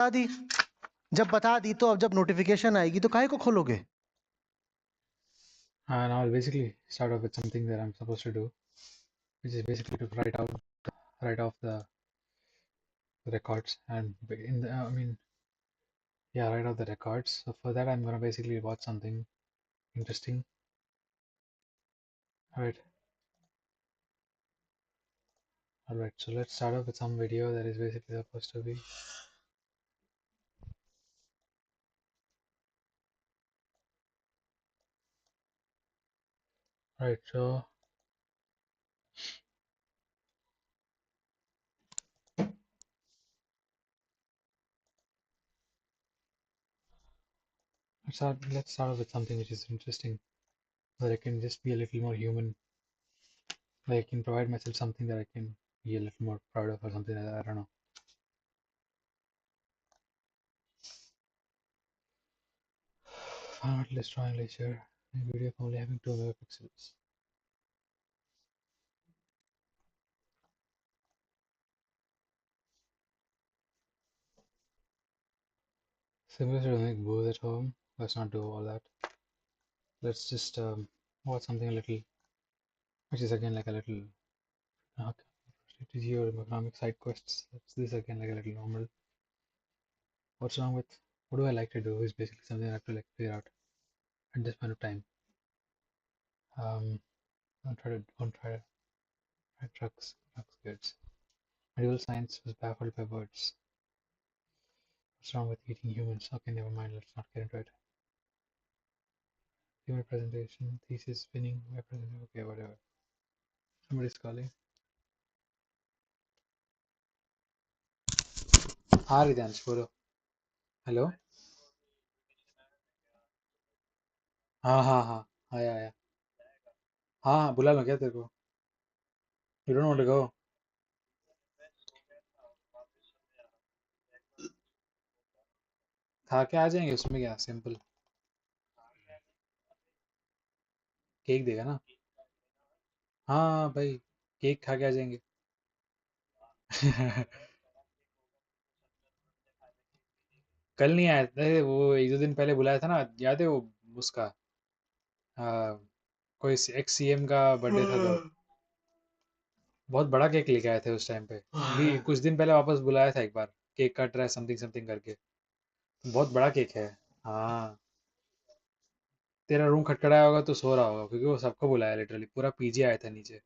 बता दी। जब बता दी तो अब जब नोटिफिकेशन आएगी तो काहे को खोलोगे? And I'll basically start off with something that I'm supposed to do, which is basically to write off the records and write off the records. So for that, I'm gonna basically watch something interesting. All right. So let's start off with some video that is basically supposed to be. Right. So let's start off with something which is interesting, so that I can just be a little more human. Like I can provide myself something that I can be a little more proud of, or something like that. I don't know. Formatless drawing laser. Video only having 2 megapixels. Similar to make booze at home. Let's not do all that. Let's just watch something a little, which is again like a little. It is your economic side quests. Let's this again like a little normal. What's wrong with what do I like to do is basically something I have to like figure out at this point of time. Don't try to ride trucks goods. Medieval science was baffled by birds. What's wrong with eating humans? Okay, never mind. Let's not get into it. Human presentation, thesis, spinning, okay, whatever. Somebody's calling. Dance, बोलो. Hello. हाँ आया. हाँ बुला लो क्या तेरे को. You don't want to go. खा के आ जाएंगे उसमें क्या सिंपल. केक देगा ना. हाँ भाई केक खा के आ जाएंगे. कल नहीं आया था वो 1-2 दिन पहले बुलाया था ना याद है वो उसका कोई एक्स सीएम का बर्थडे था तो बहुत बड़ा केक लेके आए थे उस टाइम पे. अभी कुछ दिन पहले वापस बुलाया था एक बार. केक कट रहा है समथिंग समथिंग करके. बहुत बड़ा केक है. हाँ तेरा रूम खटखटाया होगा तो सो रहा होगा क्योंकि वो सबको बुलाया लिटरली पूरा पीजी आया था नीचे.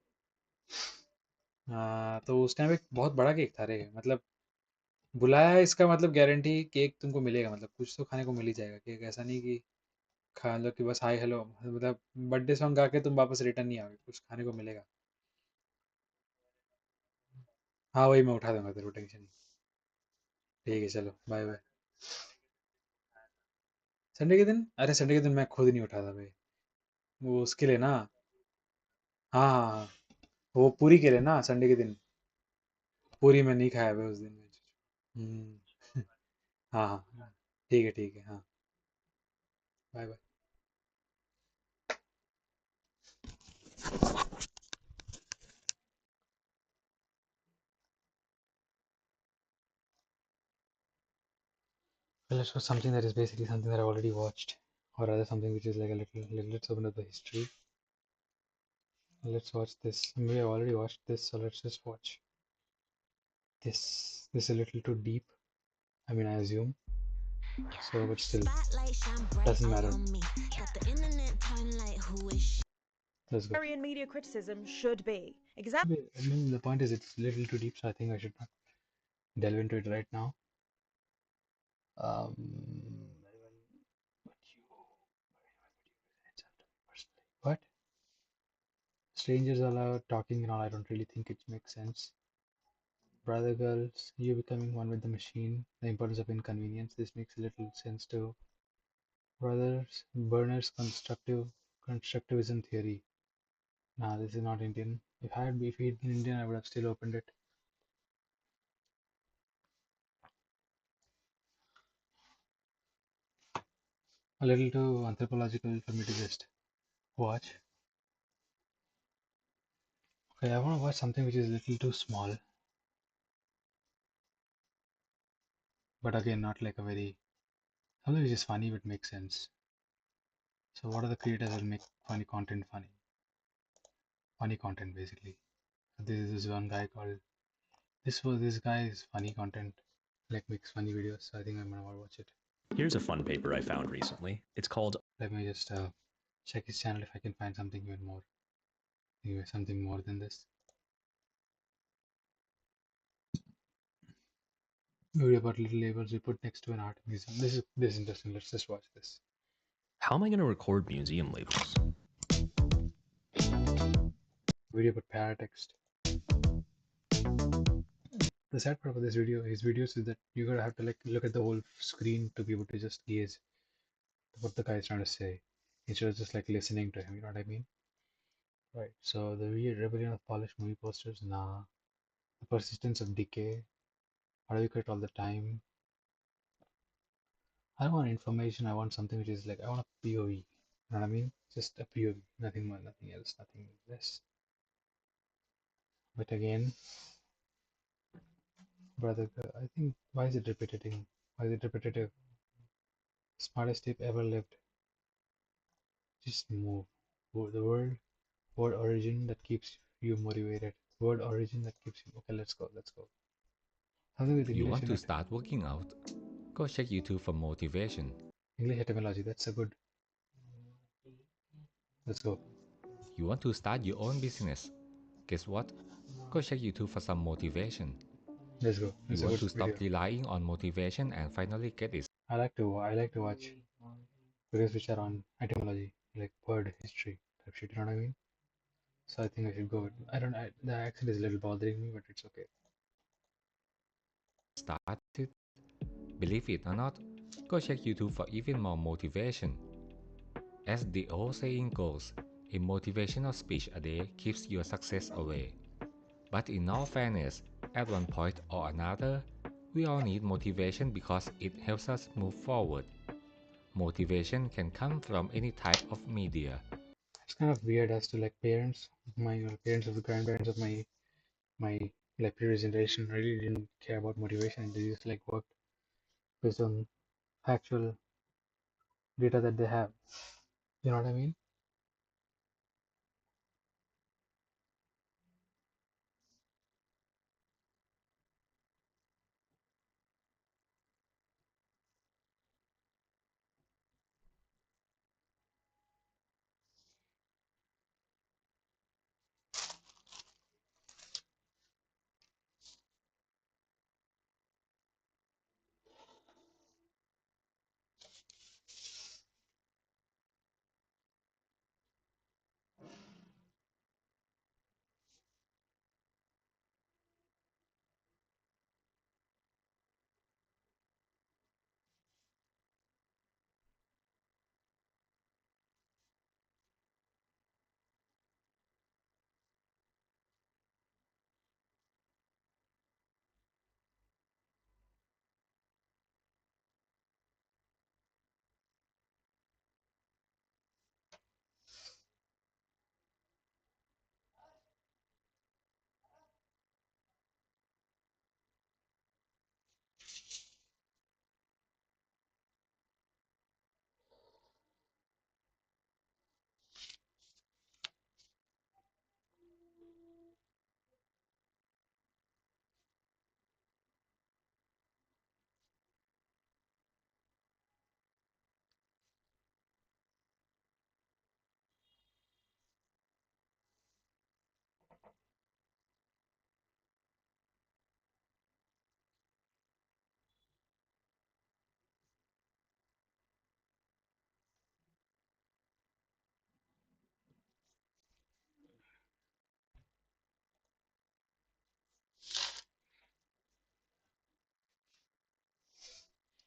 हाँ तो उस टाइम एक बहुत बड़ा केक था रे मतलब बुलाया है इसका मतलब गारंटी केक तुमको मिलेगा मतलब कुछ तो खाने को मिल ही जाएगा केक. ऐसा नहीं कि खा लो कि बस हाय हेलो मतलब बर्थडे सॉन्ग गा के तुम वापस रिटर्न नहीं आओगे कुछ खाने को मिलेगा. हाँ वही मैं उठा दूंगा तेरे को टेंशन नहीं. ठीक है चलो बाय बाय. संडे के दिन अरे संडे के दिन मैं खुद नहीं उठा था भाई. वो उसके लिए ना. हाँ वो पूरी के लिए ना संडे के दिन. पूरी मैं नहीं खाया भाई उस दिन. हम्म. हाँ ठीक है हाँ. Bye bye. Well, let's watch something that is basically something that I already watched, or rather something which is like a little. Like, let's open up the history. Let's watch this. Maybe I already watched this, so let's just watch this. This is a little too deep. I mean, I assume. So, but still, doesn't matter. Let's go. Media criticism should be. I mean, the point is, it's a little too deep, so I think I should not delve into it right now. Um, what? Strangers allowed talking and all. I don't really think it makes sense. Brother girls, you becoming one with the machine. The importance of inconvenience. This makes a little sense too. Brothers, Berners constructivism theory. Nah, this is not Indian. If he'd been Indian, I would have still opened it. A little too anthropological for me to just watch. Okay, I want to watch something which is a little too small. but again, not like a very something which is funny but makes sense. So what are the creators that make funny content funny? Funny content basically. So this is this one guy called this guy is funny content, like makes funny videos. So I think I'm gonna watch it. Here's a fun paper I found recently. It's called Let me just check his channel if I can find something even more. Anyway, something more than this. Video about little labels we put next to an art museum. This is interesting. Let's just watch this. How Am I Going to Record Museum Labels? Video about paratext. The sad part of this video, his videos, is that you're gonna have to like look at the whole screen to be able to just gaze what the guy is trying to say instead of just like listening to him. You know what I mean? Right. So the weird rebellion of polished movie posters. Nah. The persistence of decay. How do you quit all the time? I don't want information. I want something which is like I want a POV. You know what I mean? Just a POV. Nothing more, nothing else, nothing less. But again, brother, I think why is it repetitive? Why is it repetitive? Smartest tip ever lived. Just move. The word origin that keeps you motivated. Word origin that keeps you. Okay, let's go. Let's go. Something with You English want in to it. start working out? Go check YouTube for motivation. English etymology. That's a good. Let's go. You want to start your own business? Guess what? Go check YouTube for some motivation. Let's go. You That's a want good to stop video. relying on motivation and finally get it. I like to watch videos which are on etymology, like word history type shit. You know what I mean? So I think I should go. I don't. The accent is a little bothering me, but it's okay. Started? Believe it or not, go check YouTube for even more motivation. As the old saying goes, a motivational speech a day keeps your success away. But in all fairness, at one point or another, we all need motivation because it helps us move forward. Motivation can come from any type of media. It's kind of weird as to like parents, my parents of the grandparents of my like previous generation really didn't care about motivation. They just like worked based on actual data that they have. You know what I mean?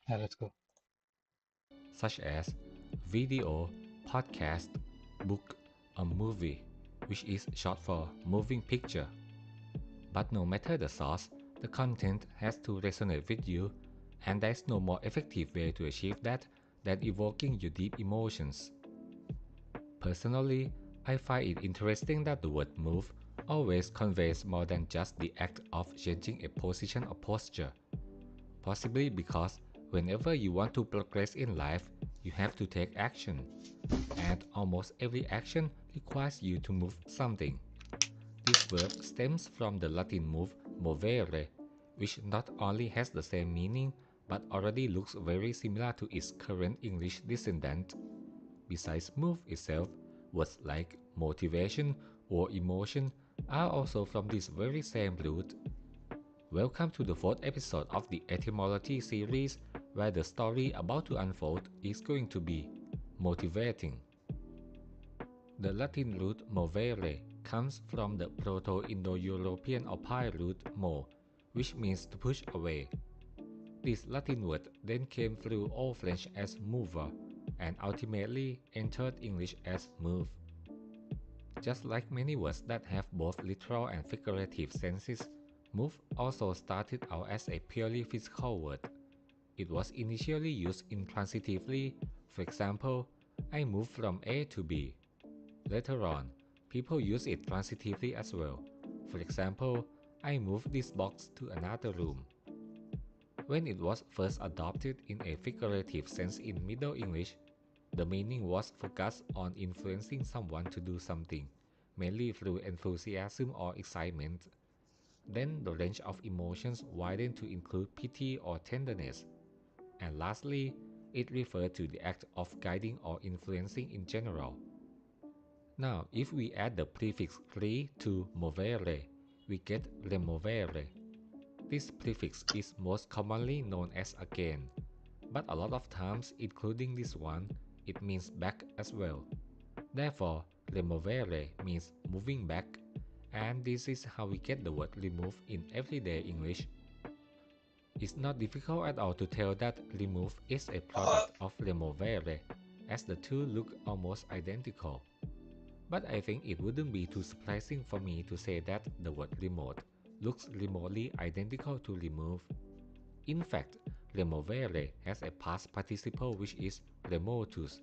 Yeah, let's go. Such as video, podcast, book, or movie, which is short for moving picture. But no matter the source, the content has to resonate with you, and there's no more effective way to achieve that than evoking your deep emotions. Personally, I find it interesting that the word move always conveys more than just the act of changing a position or posture. possibly because whenever you want to progress in life, you have to take action, and almost every action requires you to move something. This verb stems from the Latin move movere, which not only has the same meaning but already looks very similar to its current English descendant. Besides move itself, words like motivation or emotion are also from this very same root. Welcome to the fourth episode of the etymology series, where the story about to unfold is going to be motivating. The Latin root movere comes from the Proto-Indo-European Oppi root mo, which means to push away. This Latin word then came through Old French as mover and ultimately entered English as move. Just like many words that have both literal and figurative senses, move also started out as a purely physical word. It was initially used intransitively, for example, I moved from A to B. Later on, people use it transitively as well. For example, I moved this box to another room. When it was first adopted in a figurative sense in Middle English, the meaning was focused on influencing someone to do something, mainly through enthusiasm or excitement. Then the range of emotions widened to include pity or tenderness. And lastly, it referred to the act of guiding or influencing in general. Now, if we add the prefix "re" to movere, we get removere. This prefix is most commonly known as again, but a lot of times, including this one, it means back as well. Therefore, removere means moving back, and this is how we get the word remove in everyday English. It's not difficult at all to tell that remove is a product of removere, as the two look almost identical. But I think it wouldn't be too surprising for me to say that the word remote looks remotely identical to remove. In fact, removere has a past participle which is remotus,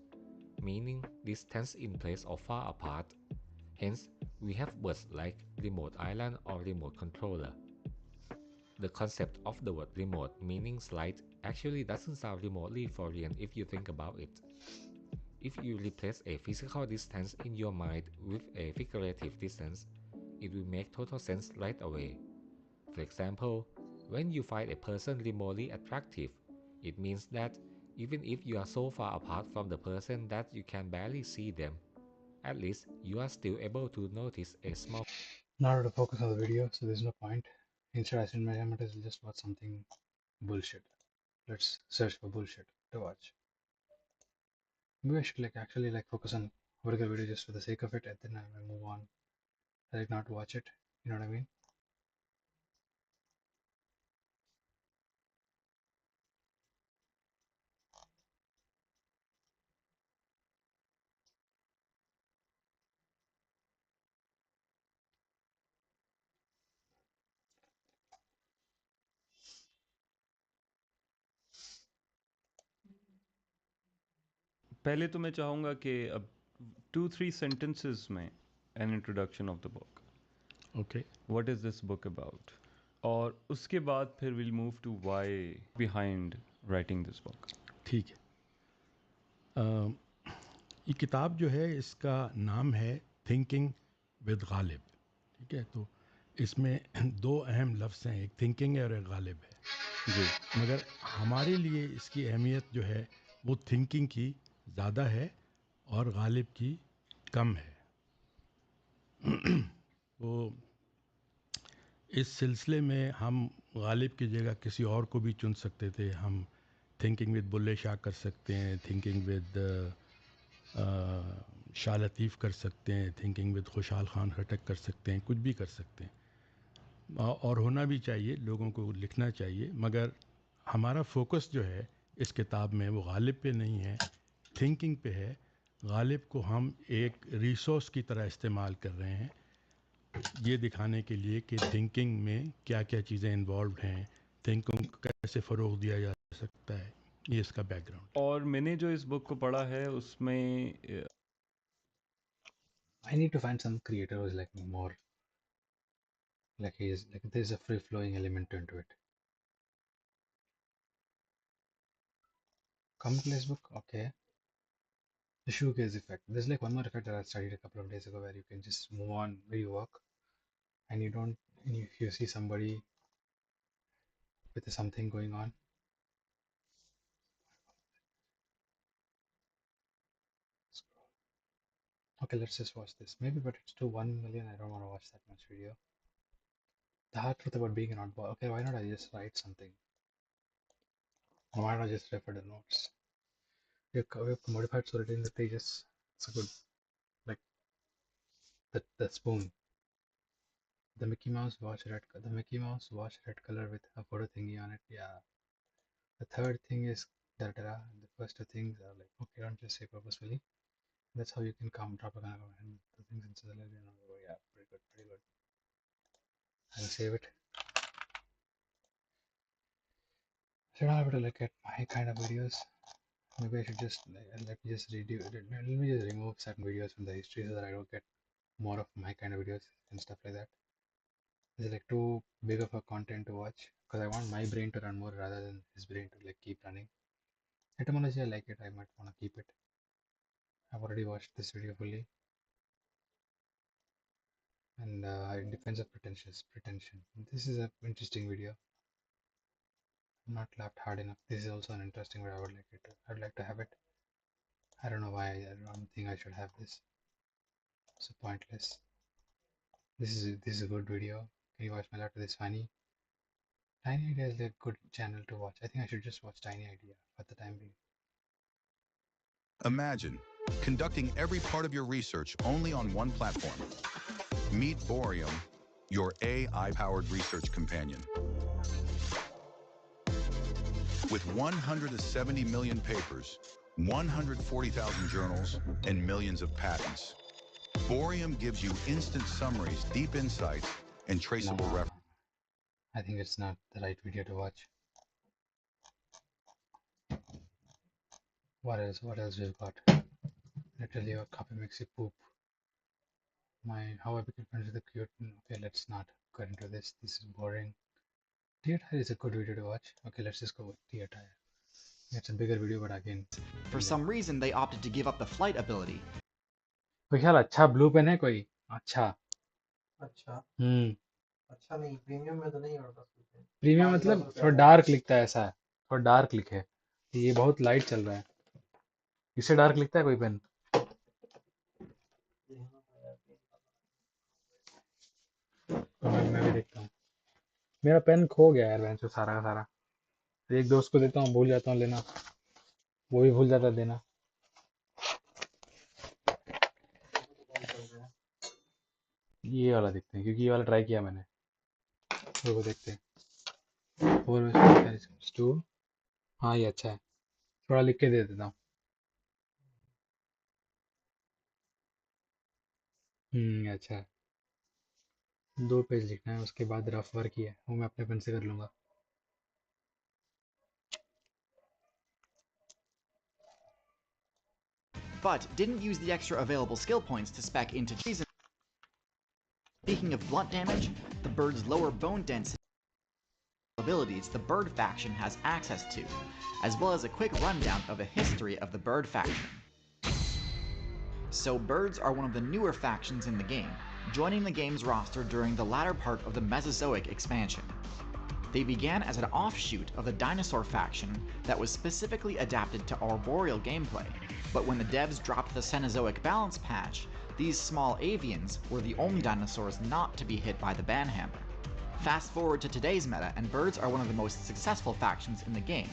meaning distance in place or far apart. Hence, we have words like remote island or remote controller. The concept of the word remote meaning slight actually doesn't sound remotely foreign if you think about it. If you replace a physical distance in your mind with a figurative distance, it will make total sense right away. For example, when you find a person remotely attractive, it means that even if you are so far apart from the person that you can barely see them, at least you are still able to notice a small. Not to focus on the video, so there's no point. Instead, I send my amateurs just watch something bullshit. Let's search for bullshit to watch. Maybe I should actually focus on a particular video just for the sake of it, and then I move on. Not watch it. You know what I mean? पहले तो मैं चाहूँगा कि अब 2-3 sentences में an introduction of the book. Okay. What is this book about? और उसके बाद फिर we'll move to why behind writing this book. ठीक है। ये किताब जो है इसका नाम है थिंकिंग विद गालिब। ठीक है, तो इसमें दो अहम लफ्ज़ हैं, एक थिंकिंग है और एक गालिब है जी। मगर हमारे लिए इसकी अहमियत जो है वो थिंकिंग की ज़्यादा है और गालिब की कम है। तो इस सिलसिले में हम गालिब की जगह किसी और को भी चुन सकते थे। हम थिंकिंग विद बुल्ले शाह कर सकते हैं, थिंकिंग विद शाह लतीफ़ कर सकते हैं, थिंकिंग विद खुशहाल खान खटक कर सकते हैं, कुछ भी कर सकते हैं और होना भी चाहिए, लोगों को लिखना चाहिए। मगर हमारा फोकस जो है इस किताब में वो गालिब पे नहीं है, थिंकिंग पे है। गालिब को हम एक रिसोर्स की तरह इस्तेमाल कर रहे हैं ये दिखाने के लिए कि थिंकिंग में क्या क्या चीज़ें इन्वॉल्व हैं, थिंकिंग को कैसे फ़रोग़ दिया जा सकता है, ये इसका बैकग्राउंड। और मैंने जो इस बुक को पढ़ा है उसमें I need to find some creator who's more there's a free flowing element into it. Commonplace book, okay. The shoegaze effect. There's like one more effect that I studied a couple of days ago where you can just move on where you work and you don't, and if you see somebody with something going on, scroll. Okay, let's just watch this. Maybe, but it's to 1 million. I don't want to watch that much video. The hard truth about being an oddball. Okay, why not I just write something? Or why not just refer the notes? We've modified so in the pages. It's a good, like the spoon. The Mickey Mouse watch red. The Mickey Mouse watch red color with a photo thingy on it. Yeah. The third thing is da da da. The first two things are like okay, don't just say purposefully. That's how you can drop a kind of and the things into the legend. Oh yeah, pretty good, pretty good. I'll save it. Should I have to look at my kind of videos? Maybe I should just let me just redo. Let me just remove certain videos from the history so that I don't get more of my kind of videos and stuff like that. It's like too big of a content to watch because I want my brain to run more rather than his brain to like keep running. Etymology, I like it. I might want to keep it. I've already watched this video fully. And in defense of pretension. This is an interesting video. I'm not laughed hard enough. This is also an interesting video. I'd like to have it. I don't know why. I don't think I should have this. So pointless. This is a good video. Can you watch my laptop? This is funny. Tiny Idea is a good channel to watch. I think I should just watch Tiny Idea for the time being. Imagine conducting every part of your research only on one platform. Meet Boreum, your AI-powered research companion. With 170 million papers, 140,000 journals, and millions of patents, Boreum gives you instant summaries, deep insights, and traceable references. I think it's not the right video to watch. What else we've got? Literally a copy makes you poop. How I became friends with the cute. Okay, let's not get into this. This is boring. Dear Tire is a good video to watch. Okay, let's just go with Dear Tire. It's a bigger video, but again. For some reason, they opted to give up the flight ability. कोई ख्याल अच्छा blue pen है कोई अच्छा अच्छा नहीं premium में तो नहीं होगा प्रीमियम मतलब थोड़ा डार्क लिखता है ऐसा है थोड़ा डार्क लिखे ये बहुत लाइट चल रहा है इससे डार्क लिखता है कोई पेन मैं भी देखता हूँ मेरा पेन खो गया यार बहन से सारा का सारा एक दोस्त को देता हूँ भूल जाता हूँ लेना वो भी भूल जाता है देना ये वाला देखते हैं क्योंकि ये वाला ट्राई किया मैंने वो देखते हैं और हाँ ये अच्छा है थोड़ा लिख के दे देता हूँ अच्छा है 2 पेज लिखना है उसके बाद रफ वर्क ही है वो मैं अपने पेन से कर लूँगा But didn't use the extra available skill points to spec into season. Speaking of blunt damage, the bird's lower bone density abilities the bird faction has access to, as well as a quick rundown of the history of the bird faction. So birds are one of the newer factions in the game, joining the game's roster during the latter part of the Mesozoic expansion. They began as an offshoot of the dinosaur faction that was specifically adapted to arboreal gameplay, but when the devs dropped the Cenozoic balance patch, these small avians were the only dinosaurs not to be hit by the banhammer. Fast forward to today's meta, and birds are one of the most successful factions in the game,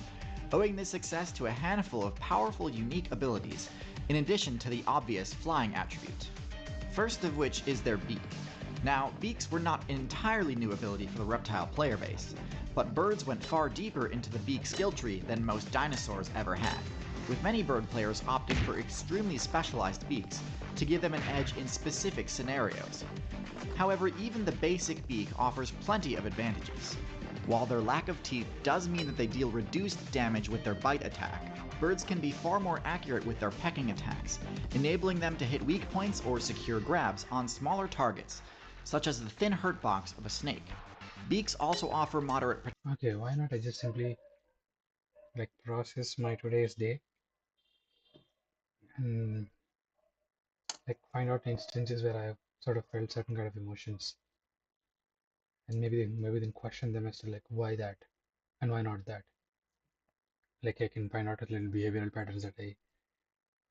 owing this success to a handful of powerful unique abilities, in addition to the obvious flying attribute. First of which is their beak. Now, beaks were not an entirely new ability for the reptile player base, but birds went far deeper into the beak skill tree than most dinosaurs ever had, with many bird players opting for extremely specialized beaks to give them an edge in specific scenarios. However, even the basic beak offers plenty of advantages. While their lack of teeth does mean that they deal reduced damage with their bite attack, birds can be far more accurate with their pecking attacks, enabling them to hit weak points or secure grabs on smaller targets, such as the thin hurt box of a snake. Beaks also offer moderate protection. Okay, why not I just simply like process my today's day and like find out instances where I've sort of felt certain kind of emotions and maybe then question them as to like why that and why not that. Like I can find out little behavioral patterns that I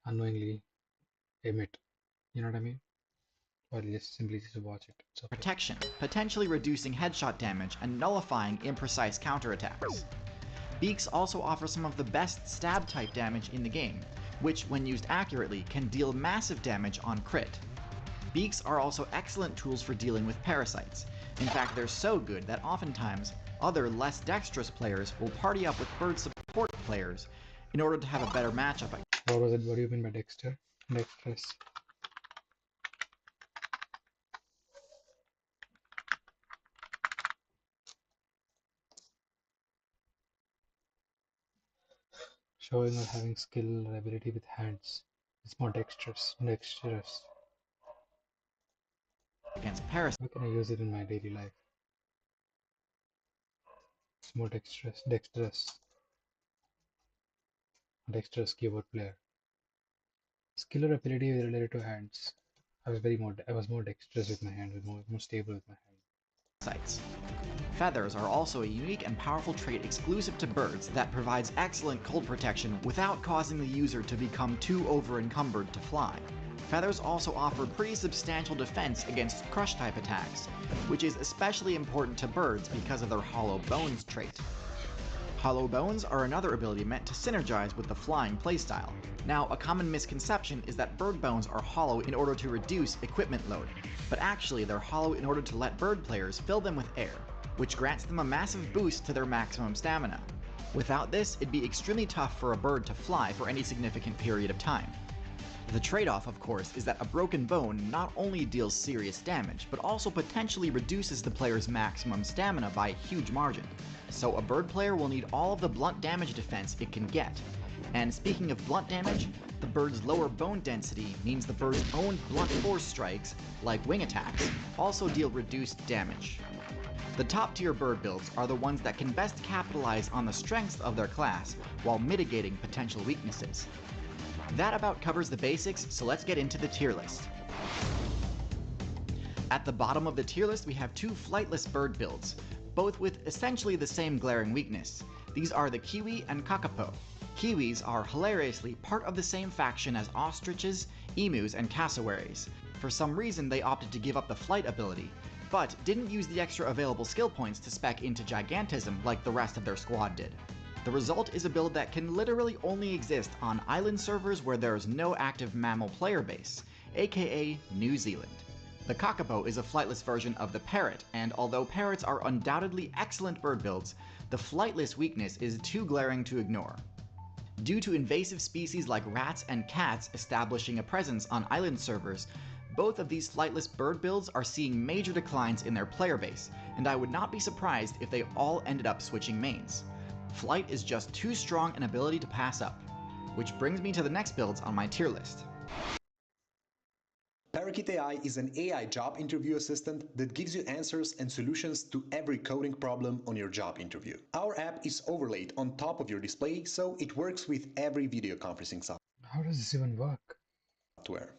unknowingly emit. You know what I mean? Or just simply just watch it. It's okay. Protection, potentially reducing headshot damage and nullifying imprecise counterattacks. Beaks also offer some of the best stab type damage in the game, which when used accurately can deal massive damage on crit. Beaks are also excellent tools for dealing with parasites. In fact, they're so good that oftentimes other less dexterous players will party up with bird support players in order to have a better matchup. What was it? What do you mean by dexter? Dexterous. Showing or having skill or ability with hands. It's more dexterous. Dexterous. Against parasites. How can I use it in my daily life? It's more dexterous. Dexterous keyboard player. Skill or ability related to hands. I was more dexterous with my hand, more stable with my hand. Feathers are also a unique and powerful trait exclusive to birds that provides excellent cold protection without causing the user to become too over-encumbered to fly. Feathers also offer pretty substantial defense against crush-type attacks, which is especially important to birds because of their hollow bones trait. Hollow bones are another ability meant to synergize with the flying playstyle. Now, a common misconception is that bird bones are hollow in order to reduce equipment load, but actually they're hollow in order to let bird players fill them with air, which grants them a massive boost to their maximum stamina. Without this, it'd be extremely tough for a bird to fly for any significant period of time. The trade-off, of course, is that a broken bone not only deals serious damage, but also potentially reduces the player's maximum stamina by a huge margin. So a bird player will need all of the blunt damage defense it can get. And speaking of blunt damage, the bird's lower bone density means the bird's own blunt force strikes, like wing attacks, also deal reduced damage. The top tier bird builds are the ones that can best capitalize on the strengths of their class while mitigating potential weaknesses. That about covers the basics, so let's get into the tier list. At the bottom of the tier list we have two flightless bird builds, both with essentially the same glaring weakness. These are the Kiwi and Kakapo. Kiwis are hilariously part of the same faction as ostriches, emus, and cassowaries. For some reason they opted to give up the flight ability, but didn't use the extra available skill points to spec into gigantism like the rest of their squad did. The result is a build that can literally only exist on island servers where there is no active mammal player base, aka New Zealand. The Kakapo is a flightless version of the parrot, and although parrots are undoubtedly excellent bird builds, the flightless weakness is too glaring to ignore. Due to invasive species like rats and cats establishing a presence on island servers, both of these flightless bird builds are seeing major declines in their player base, and I would not be surprised if they all ended up switching mains. Flight is just too strong an ability to pass up. Which brings me to the next builds on my tier list. Parakeet AI is an AI job interview assistant that gives you answers and solutions to every coding problem on your job interview. Our app is overlaid on top of your display, so it works with every video conferencing software. How does this even work?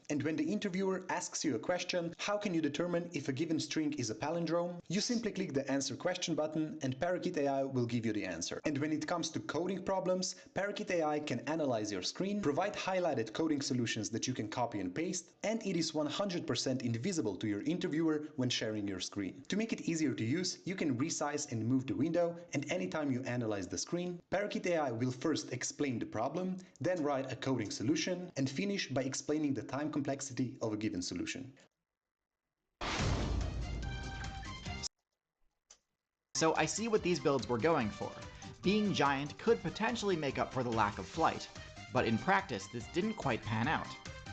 And when the interviewer asks you a question, how can you determine if a given string is a palindrome? You simply click the answer question button and Parakeet AI will give you the answer. And when it comes to coding problems, Parakeet AI can analyze your screen, provide highlighted coding solutions that you can copy and paste, and it is 100% invisible to your interviewer when sharing your screen. To make it easier to use, you can resize and move the window, and anytime you analyze the screen, Parakeet AI will first explain the problem, then write a coding solution, and finish by explaining the time complexity of a given solution. So I see what these builds were going for. Being giant could potentially make up for the lack of flight, but in practice this didn't quite pan out.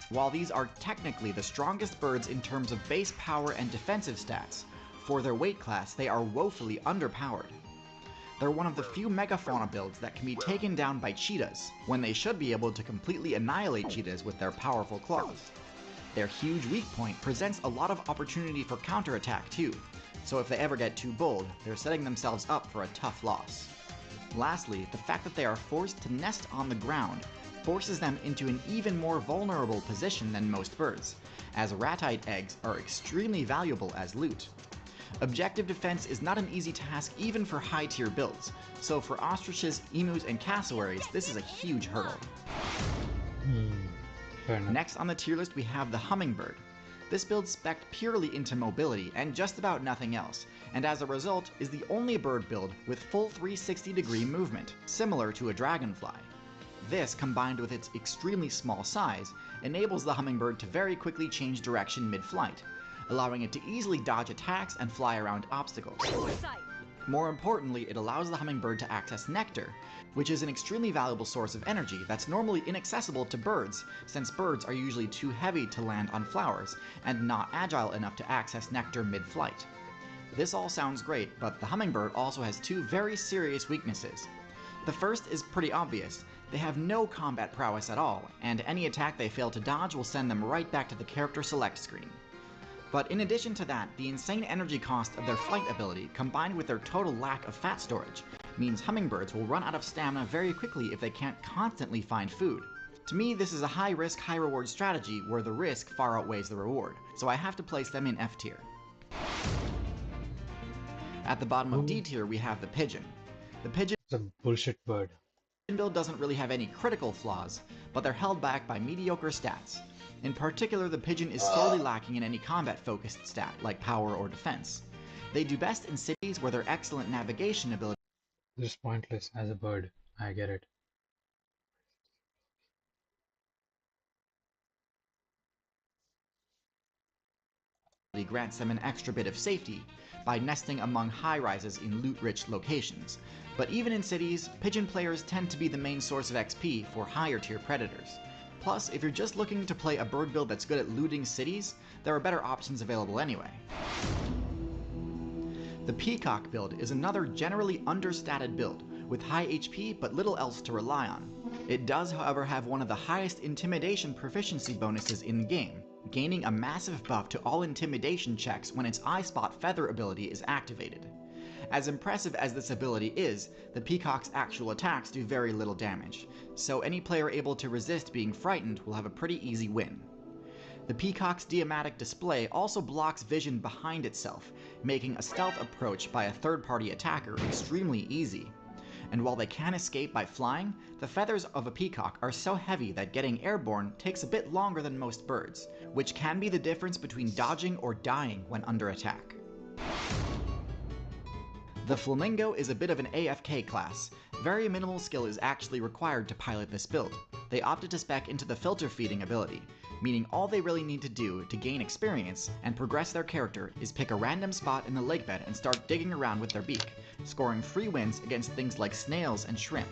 While these are technically the strongest birds in terms of base power and defensive stats, for their weight class they are woefully underpowered. They're one of the few megafauna builds that can be taken down by cheetahs, when they should be able to completely annihilate cheetahs with their powerful claws. Their huge weak point presents a lot of opportunity for counterattack too, so if they ever get too bold, they're setting themselves up for a tough loss. Lastly, the fact that they are forced to nest on the ground forces them into an even more vulnerable position than most birds, as ratite eggs are extremely valuable as loot. Objective defense is not an easy task even for high-tier builds, so for ostriches, emus, and cassowaries, this is a huge hurdle. Fair enough. Next on the tier list we have the hummingbird. This build spec'd purely into mobility and just about nothing else, and as a result is the only bird build with full 360-degree movement, similar to a dragonfly. This, combined with its extremely small size, enables the hummingbird to very quickly change direction mid-flight, allowing it to easily dodge attacks and fly around obstacles. More importantly, it allows the hummingbird to access nectar, which is an extremely valuable source of energy that's normally inaccessible to birds, since birds are usually too heavy to land on flowers and not agile enough to access nectar mid-flight. This all sounds great, but the hummingbird also has two very serious weaknesses. The first is pretty obvious. They have no combat prowess at all, and any attack they fail to dodge will send them right back to the character select screen. But in addition to that, the insane energy cost of their flight ability, combined with their total lack of fat storage, means hummingbirds will run out of stamina very quickly if they can't constantly find food. To me, this is a high-risk, high-reward strategy where the risk far outweighs the reward, so I have to place them in F tier. At the bottom of D tier, we have the pigeon. The pigeon It's a bullshit bird. build doesn't really have any critical flaws, but they're held back by mediocre stats. In particular, the pigeon is sorely lacking in any combat-focused stat, like power or defense. They do best in cities where their excellent navigation ability Just pointless as a bird. I get it. grants them an extra bit of safety by nesting among high-rises in loot-rich locations. But even in cities, pigeon players tend to be the main source of XP for higher-tier predators. Plus, if you're just looking to play a bird build that's good at looting cities, there are better options available anyway. The peacock build is another generally understated build, with high HP but little else to rely on. It does, however, have one of the highest intimidation proficiency bonuses in the game, gaining a massive buff to all intimidation checks when its Eye Spot Feather ability is activated. As impressive as this ability is, the peacock's actual attacks do very little damage, so any player able to resist being frightened will have a pretty easy win. The peacock's diamatic display also blocks vision behind itself, making a stealth approach by a third-party attacker extremely easy. And while they can escape by flying, the feathers of a peacock are so heavy that getting airborne takes a bit longer than most birds, which can be the difference between dodging or dying when under attack. The flamingo is a bit of an AFK class. Very minimal skill is actually required to pilot this build. They opted to spec into the filter feeding ability, meaning all they really need to do to gain experience and progress their character is pick a random spot in the lake bed and start digging around with their beak, scoring free wins against things like snails and shrimp.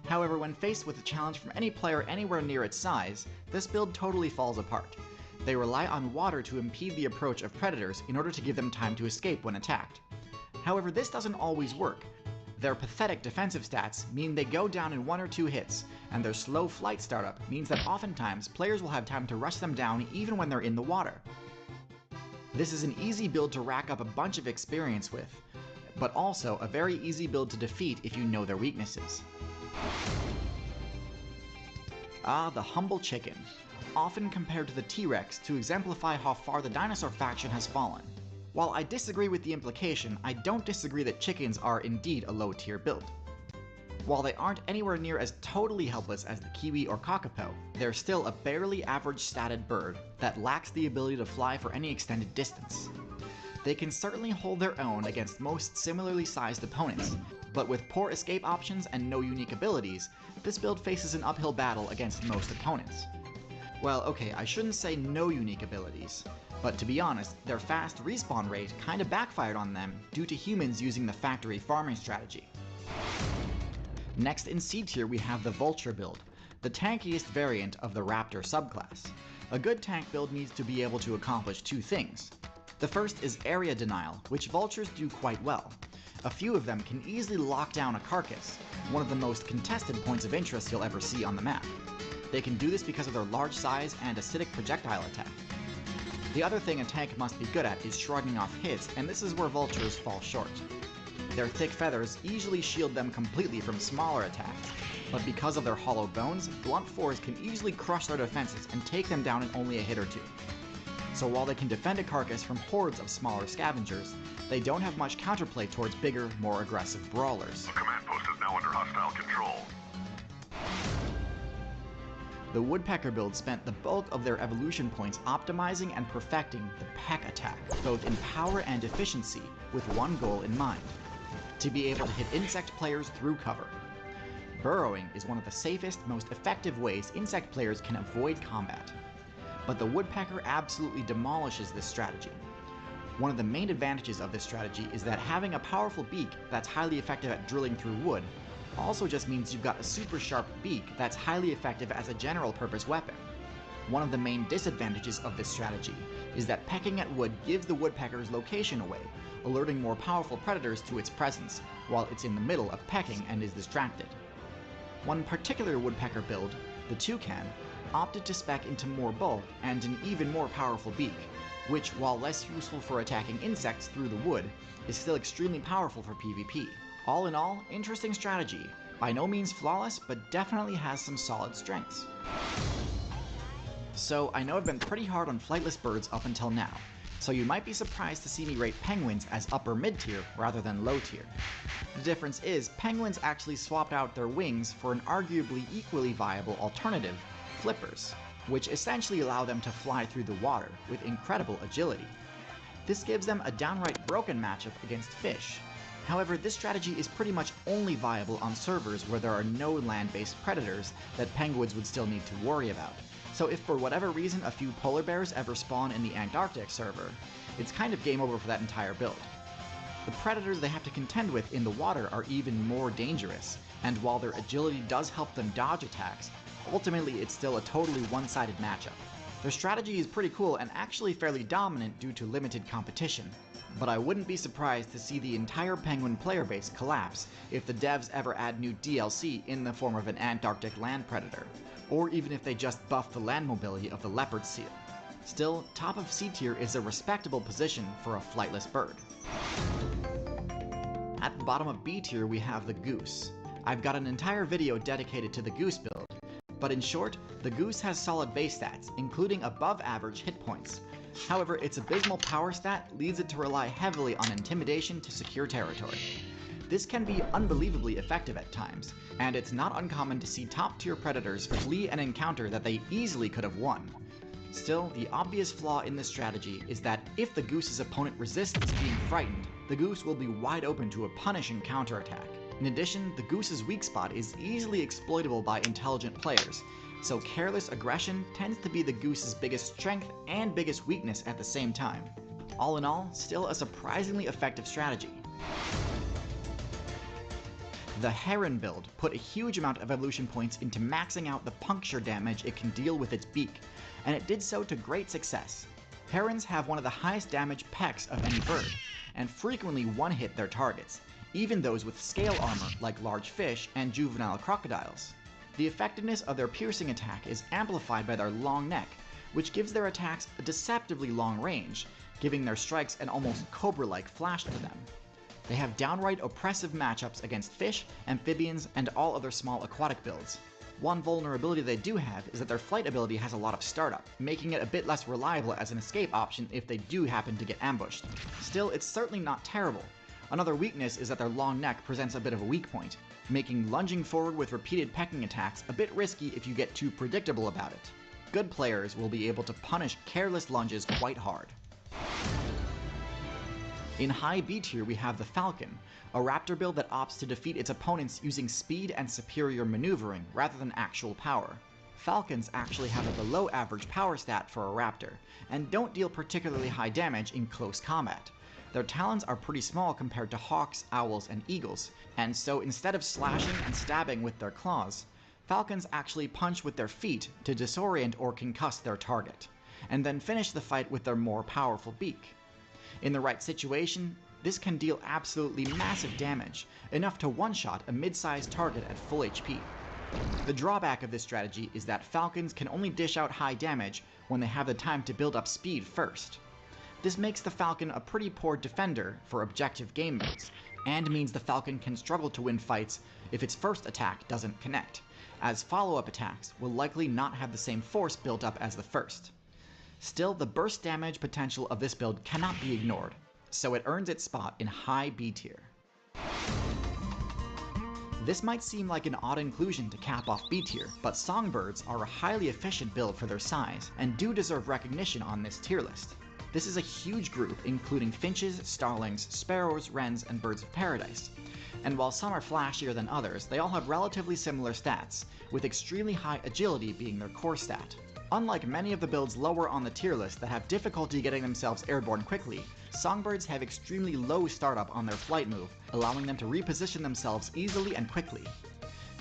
However, when faced with a challenge from any player anywhere near its size, this build totally falls apart. They rely on water to impede the approach of predators in order to give them time to escape when attacked. However, this doesn't always work. Their pathetic defensive stats mean they go down in 1 or 2 hits, and their slow flight startup means that oftentimes players will have time to rush them down even when they're in the water. This is an easy build to rack up a bunch of experience with, but also a very easy build to defeat if you know their weaknesses. The humble chicken, often compared to the T-Rex to exemplify how far the dinosaur faction has fallen. While I disagree with the implication, I don't disagree that chickens are indeed a low-tier build. While they aren't anywhere near as totally helpless as the kiwi or kakapo, they're still a barely average statted bird that lacks the ability to fly for any extended distance. They can certainly hold their own against most similarly sized opponents, but with poor escape options and no unique abilities, this build faces an uphill battle against most opponents. Well, okay, I shouldn't say no unique abilities, but to be honest, their fast respawn rate kinda backfired on them due to humans using the factory farming strategy. Next in C tier we have the vulture build, the tankiest variant of the raptor subclass. A good tank build needs to be able to accomplish 2 things. The first is area denial, which vultures do quite well. A few of them can easily lock down a carcass, one of the most contested points of interest you'll ever see on the map. They can do this because of their large size and acidic projectile attack. The other thing a tank must be good at is shrugging off hits, and this is where vultures fall short. their thick feathers easily shield them completely from smaller attacks, but because of their hollow bones, blunt fours can easily crush their defenses and take them down in only a hit or two. So while they can defend a carcass from hordes of smaller scavengers, they don't have much counterplay towards bigger, more aggressive brawlers. The command post is now under hostile control. The Woodpecker build spent the bulk of their evolution points optimizing and perfecting the peck attack, both in power and efficiency, with one goal in mind: to be able to hit insect players through cover. Burrowing is one of the safest, most effective ways insect players can avoid combat. But the Woodpecker absolutely demolishes this strategy. One of the main advantages of this strategy is that having a powerful beak that's highly effective at drilling through wood also just means you've got a super sharp beak that's highly effective as a general purpose weapon. One of the main disadvantages of this strategy is that pecking at wood gives the Woodpecker's location away, alerting more powerful predators to its presence, while it's in the middle of pecking and is distracted. One particular Woodpecker build, the Toucan, opted to spec into more bulk and an even more powerful beak, which, while less useful for attacking insects through the wood, is still extremely powerful for PvP. All in all, interesting strategy. By no means flawless, but definitely has some solid strengths. So I know I've been pretty hard on flightless birds up until now, so you might be surprised to see me rate penguins as upper mid-tier rather than low tier. The difference is, penguins actually swapped out their wings for an arguably equally viable alternative, flippers, which essentially allow them to fly through the water with incredible agility. This gives them a downright broken matchup against fish. However, this strategy is pretty much only viable on servers where there are no land-based predators that penguins would still need to worry about. So if for whatever reason a few polar bears ever spawn in the Antarctic server, it's kind of game over for that entire build. The predators they have to contend with in the water are even more dangerous, and while their agility does help them dodge attacks, ultimately it's still a totally one-sided matchup. Their strategy is pretty cool and actually fairly dominant due to limited competition, but I wouldn't be surprised to see the entire penguin player base collapse if the devs ever add new DLC in the form of an Antarctic land predator, or even if they just buff the land mobility of the leopard seal. Still, top of C tier is a respectable position for a flightless bird. At the bottom of B tier we have the goose. I've got an entire video dedicated to the goose build, but in short, the goose has solid base stats, including above average hit points. However, its abysmal power stat leads it to rely heavily on intimidation to secure territory. This can be unbelievably effective at times, and it's not uncommon to see top tier predators flee an encounter that they easily could have won. Still, the obvious flaw in this strategy is that if the goose's opponent resists being frightened, the goose will be wide open to a punishing counterattack. In addition, the goose's weak spot is easily exploitable by intelligent players, so careless aggression tends to be the goose's biggest strength and biggest weakness at the same time. All in all, still a surprisingly effective strategy. The heron build put a huge amount of evolution points into maxing out the puncture damage it can deal with its beak, and it did so to great success. Herons have one of the highest damage pecks of any bird, and frequently one-hit their targets, even those with scale armor like large fish and juvenile crocodiles. The effectiveness of their piercing attack is amplified by their long neck, which gives their attacks a deceptively long range, giving their strikes an almost cobra-like flash to them. They have downright oppressive matchups against fish, amphibians, and all other small aquatic builds. One vulnerability they do have is that their flight ability has a lot of startup, making it a bit less reliable as an escape option if they do happen to get ambushed. Still, it's certainly not terrible. Another weakness is that their long neck presents a bit of a weak point, making lunging forward with repeated pecking attacks a bit risky if you get too predictable about it. Good players will be able to punish careless lunges quite hard. In high B tier we have the Falcon, a raptor build that opts to defeat its opponents using speed and superior maneuvering rather than actual power. Falcons actually have a below average power stat for a raptor, and don't deal particularly high damage in close combat. Their talons are pretty small compared to hawks, owls, and eagles, and so instead of slashing and stabbing with their claws, falcons actually punch with their feet to disorient or concuss their target, and then finish the fight with their more powerful beak. In the right situation, this can deal absolutely massive damage, enough to one-shot a mid-sized target at full HP. The drawback of this strategy is that falcons can only dish out high damage when they have the time to build up speed first. This makes the Falcon a pretty poor defender for objective game modes, and means the Falcon can struggle to win fights if its first attack doesn't connect, as follow-up attacks will likely not have the same force built up as the first. Still, the burst damage potential of this build cannot be ignored, so it earns its spot in high B tier. This might seem like an odd inclusion to cap off B tier, but Songbirds are a highly efficient build for their size, and do deserve recognition on this tier list. This is a huge group including finches, starlings, sparrows, wrens, and birds of paradise. And while some are flashier than others, they all have relatively similar stats, with extremely high agility being their core stat. Unlike many of the builds lower on the tier list that have difficulty getting themselves airborne quickly, Songbirds have extremely low startup on their flight move, allowing them to reposition themselves easily and quickly.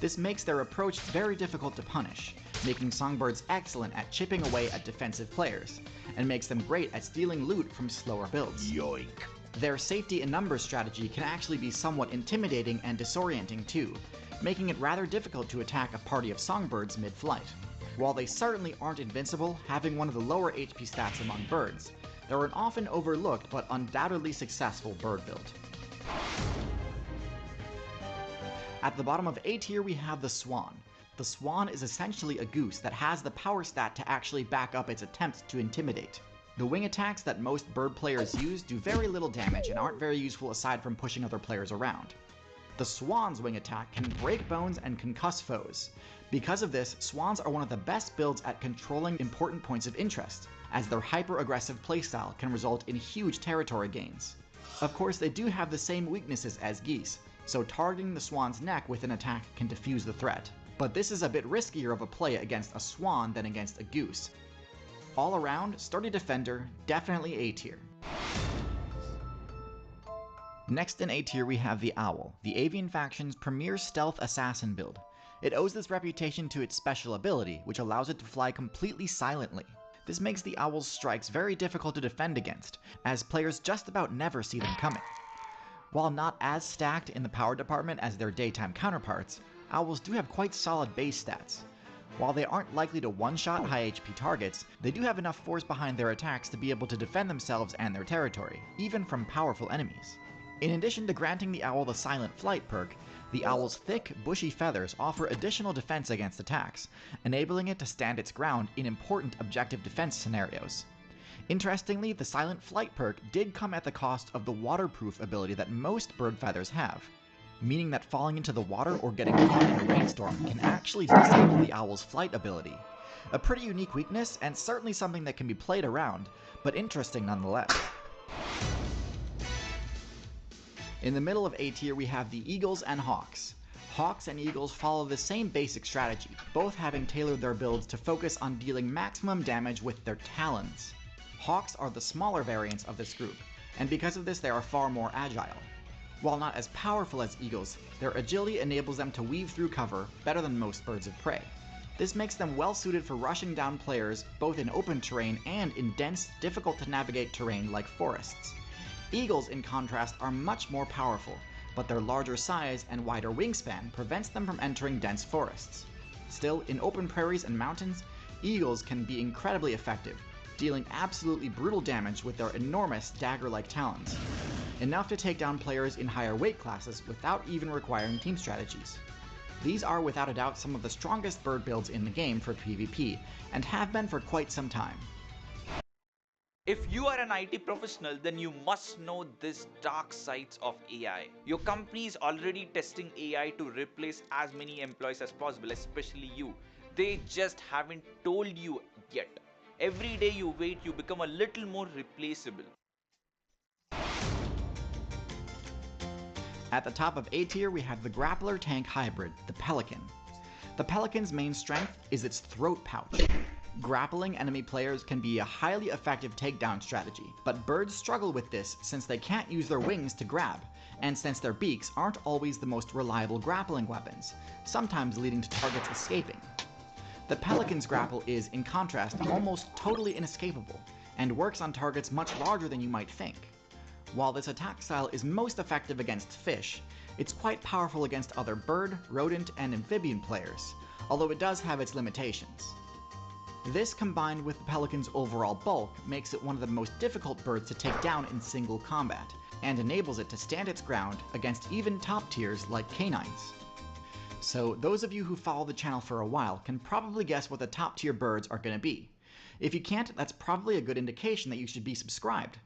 This makes their approach very difficult to punish, making Songbirds excellent at chipping away at defensive players, and makes them great at stealing loot from slower builds. Yoink. Their safety in numbers strategy can actually be somewhat intimidating and disorienting too, making it rather difficult to attack a party of Songbirds mid-flight. While they certainly aren't invincible, having one of the lower HP stats among birds, they're an often overlooked but undoubtedly successful bird build. At the bottom of A tier we have the Swan. The Swan is essentially a goose that has the power stat to actually back up its attempts to intimidate. The wing attacks that most bird players use do very little damage and aren't very useful aside from pushing other players around. The Swan's wing attack can break bones and concuss foes. Because of this, Swans are one of the best builds at controlling important points of interest, as their hyper-aggressive playstyle can result in huge territory gains. Of course, they do have the same weaknesses as geese, so targeting the Swan's neck with an attack can defuse the threat. But this is a bit riskier of a play against a Swan than against a goose. All around, sturdy defender, definitely A tier. Next in A tier we have the Owl, the Avian faction's premier stealth assassin build. It owes this reputation to its special ability, which allows it to fly completely silently. This makes the Owl's strikes very difficult to defend against, as players just about never see them coming. While not as stacked in the power department as their daytime counterparts, Owls do have quite solid base stats. While they aren't likely to one-shot high HP targets, they do have enough force behind their attacks to be able to defend themselves and their territory, even from powerful enemies. In addition to granting the Owl the Silent Flight perk, the Owl's thick, bushy feathers offer additional defense against attacks, enabling it to stand its ground in important objective defense scenarios. Interestingly, the Silent Flight perk did come at the cost of the waterproof ability that most bird feathers have, meaning that falling into the water or getting caught in a rainstorm can actually disable the Owl's flight ability. A pretty unique weakness, and certainly something that can be played around, but interesting nonetheless. In the middle of A tier we have the Eagles and Hawks. Hawks and Eagles follow the same basic strategy, both having tailored their builds to focus on dealing maximum damage with their talons. Hawks are the smaller variants of this group, and because of this they are far more agile. While not as powerful as eagles, their agility enables them to weave through cover better than most birds of prey. This makes them well suited for rushing down players both in open terrain and in dense, difficult to navigate terrain like forests. Eagles, in contrast, are much more powerful, but their larger size and wider wingspan prevents them from entering dense forests. Still, in open prairies and mountains, eagles can be incredibly effective, dealing absolutely brutal damage with their enormous dagger-like talons, enough to take down players in higher weight classes without even requiring team strategies. These are without a doubt some of the strongest bird builds in the game for PvP, and have been for quite some time. If you are an IT professional, then you must know this dark sides of AI. Your company is already testing AI to replace as many employees as possible, especially you. They just haven't told you yet. Every day you wait, you become a little more replaceable. At the top of A tier we have the grappler tank hybrid, the Pelican. The Pelican's main strength is its throat pouch. Grappling enemy players can be a highly effective takedown strategy, but birds struggle with this since they can't use their wings to grab, and since their beaks aren't always the most reliable grappling weapons, sometimes leading to targets escaping. The Pelican's grapple is, in contrast, almost totally inescapable, and works on targets much larger than you might think. While this attack style is most effective against fish, it's quite powerful against other bird, rodent, and amphibian players, although it does have its limitations. This, combined with the pelican's overall bulk, makes it one of the most difficult birds to take down in single combat, and enables it to stand its ground against even top tiers like canines. So those of you who follow the channel for a while can probably guess what the top tier birds are going to be. If you can't, that's probably a good indication that you should be subscribed.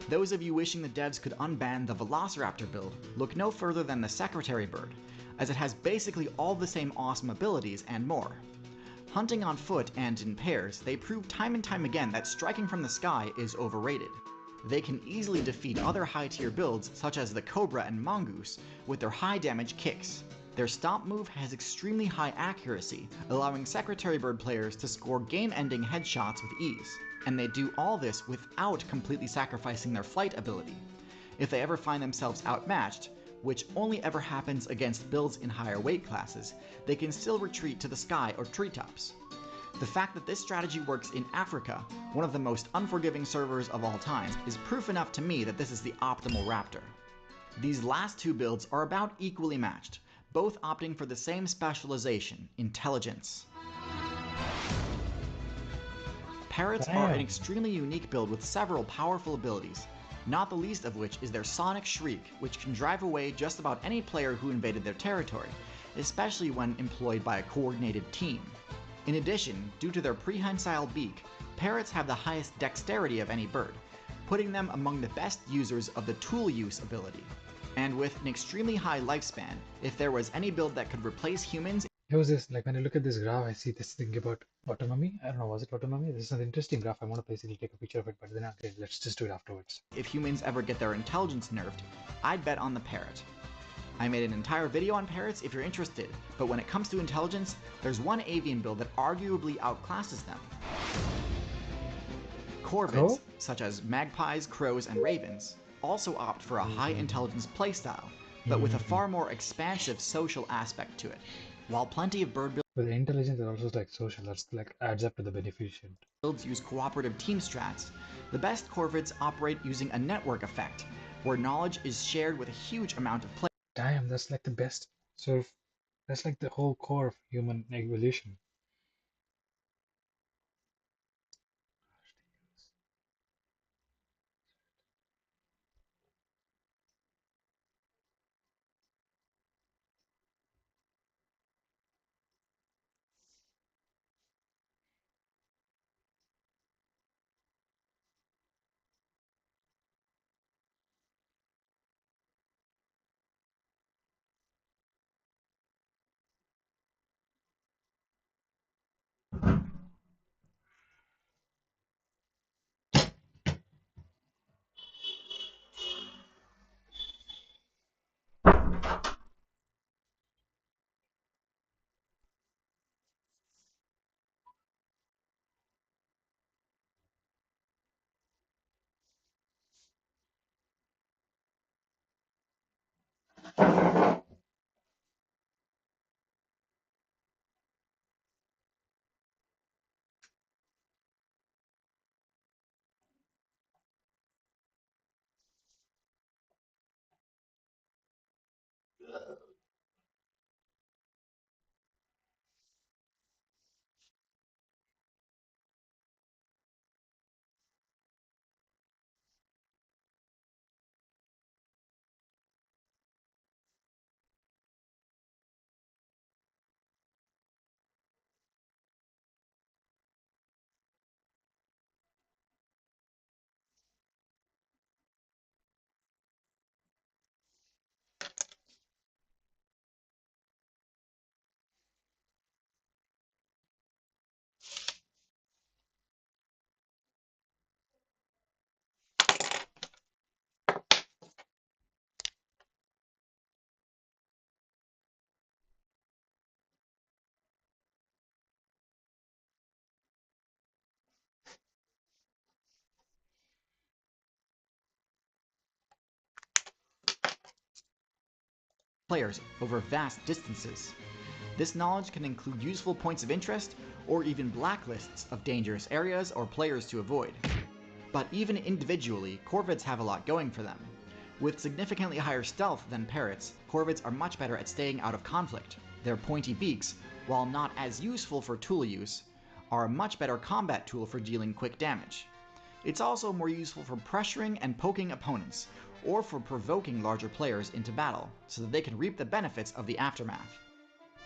Those of you wishing the devs could unban the Velociraptor build look no further than the Secretary bird, as it has basically all the same awesome abilities and more. Hunting on foot and in pairs, they prove time and time again that striking from the sky is overrated. They can easily defeat other high-tier builds such as the Cobra and Mongoose with their high-damage kicks. Their stomp move has extremely high accuracy, allowing Secretary Bird players to score game-ending headshots with ease, and they do all this without completely sacrificing their flight ability. If they ever find themselves outmatched, which only ever happens against builds in higher weight classes, they can still retreat to the sky or treetops. The fact that this strategy works in Africa, one of the most unforgiving servers of all time, is proof enough to me that this is the optimal raptor. These last two builds are about equally matched, both opting for the same specialization, intelligence. Parrots are an extremely unique build with several powerful abilities, not the least of which is their Sonic Shriek, which can drive away just about any player who invaded their territory, especially when employed by a coordinated team. In addition, due to their prehensile beak, parrots have the highest dexterity of any bird, putting them among the best users of the tool use ability. And with an extremely high lifespan, if there was any build that could replace humans, It was this, like when I look at this graph, I see this thing about autonomy. I don't know, was it autonomy? This is an interesting graph. I want to basically take a picture of it, but then okay, let's just do it afterwards. if humans ever get their intelligence nerfed, I'd bet on the parrot. I made an entire video on parrots if you're interested, but when it comes to intelligence, there's one avian build that arguably outclasses them. Corvids, such as magpies, crows, and ravens, also opt for a high intelligence playstyle, but with a far more expansive social aspect to it. While plenty of bird But the intelligence is also like social, that's like adds up to the beneficent. builds use cooperative team strats, the best corvids operate using a network effect, where knowledge is shared with a huge amount of players. Damn, that's like the best sort of, that's like the whole core of human evolution. Over vast distances. This knowledge can include useful points of interest, or even blacklists of dangerous areas or players to avoid. But even individually, corvids have a lot going for them. With significantly higher stealth than parrots, corvids are much better at staying out of conflict. Their pointy beaks, while not as useful for tool use, are a much better combat tool for dealing quick damage. It's also more useful for pressuring and poking opponents, or for provoking larger players into battle, so that they can reap the benefits of the aftermath.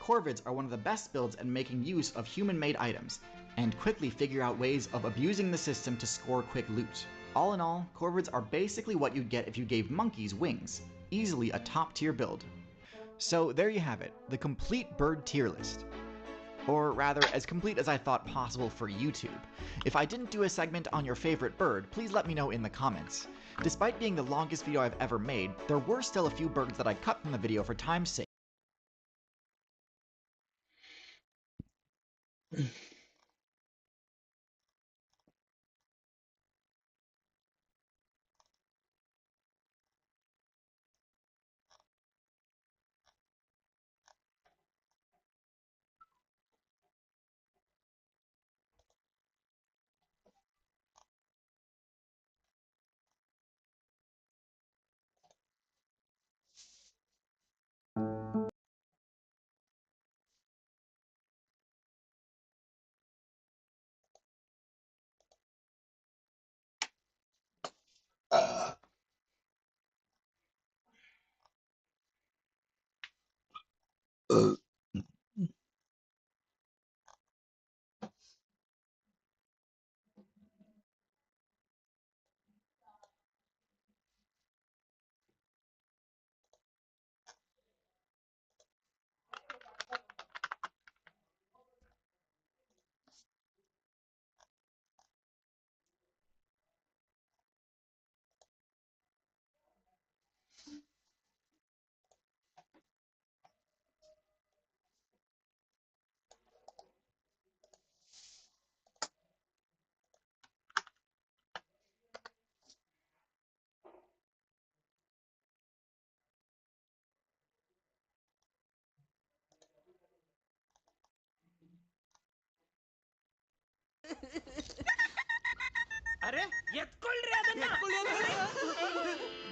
Corvids are one of the best builds at making use of human-made items, and quickly figure out ways of abusing the system to score quick loot. All in all, Corvids are basically what you'd get if you gave monkeys wings. Easily a top-tier build. So there you have it, the complete bird tier list. Or rather, as complete as I thought possible for YouTube. If I didn't do a segment on your favorite bird, please let me know in the comments. Despite being the longest video I've ever made, there were still a few birds that I cut from the video for time's sake.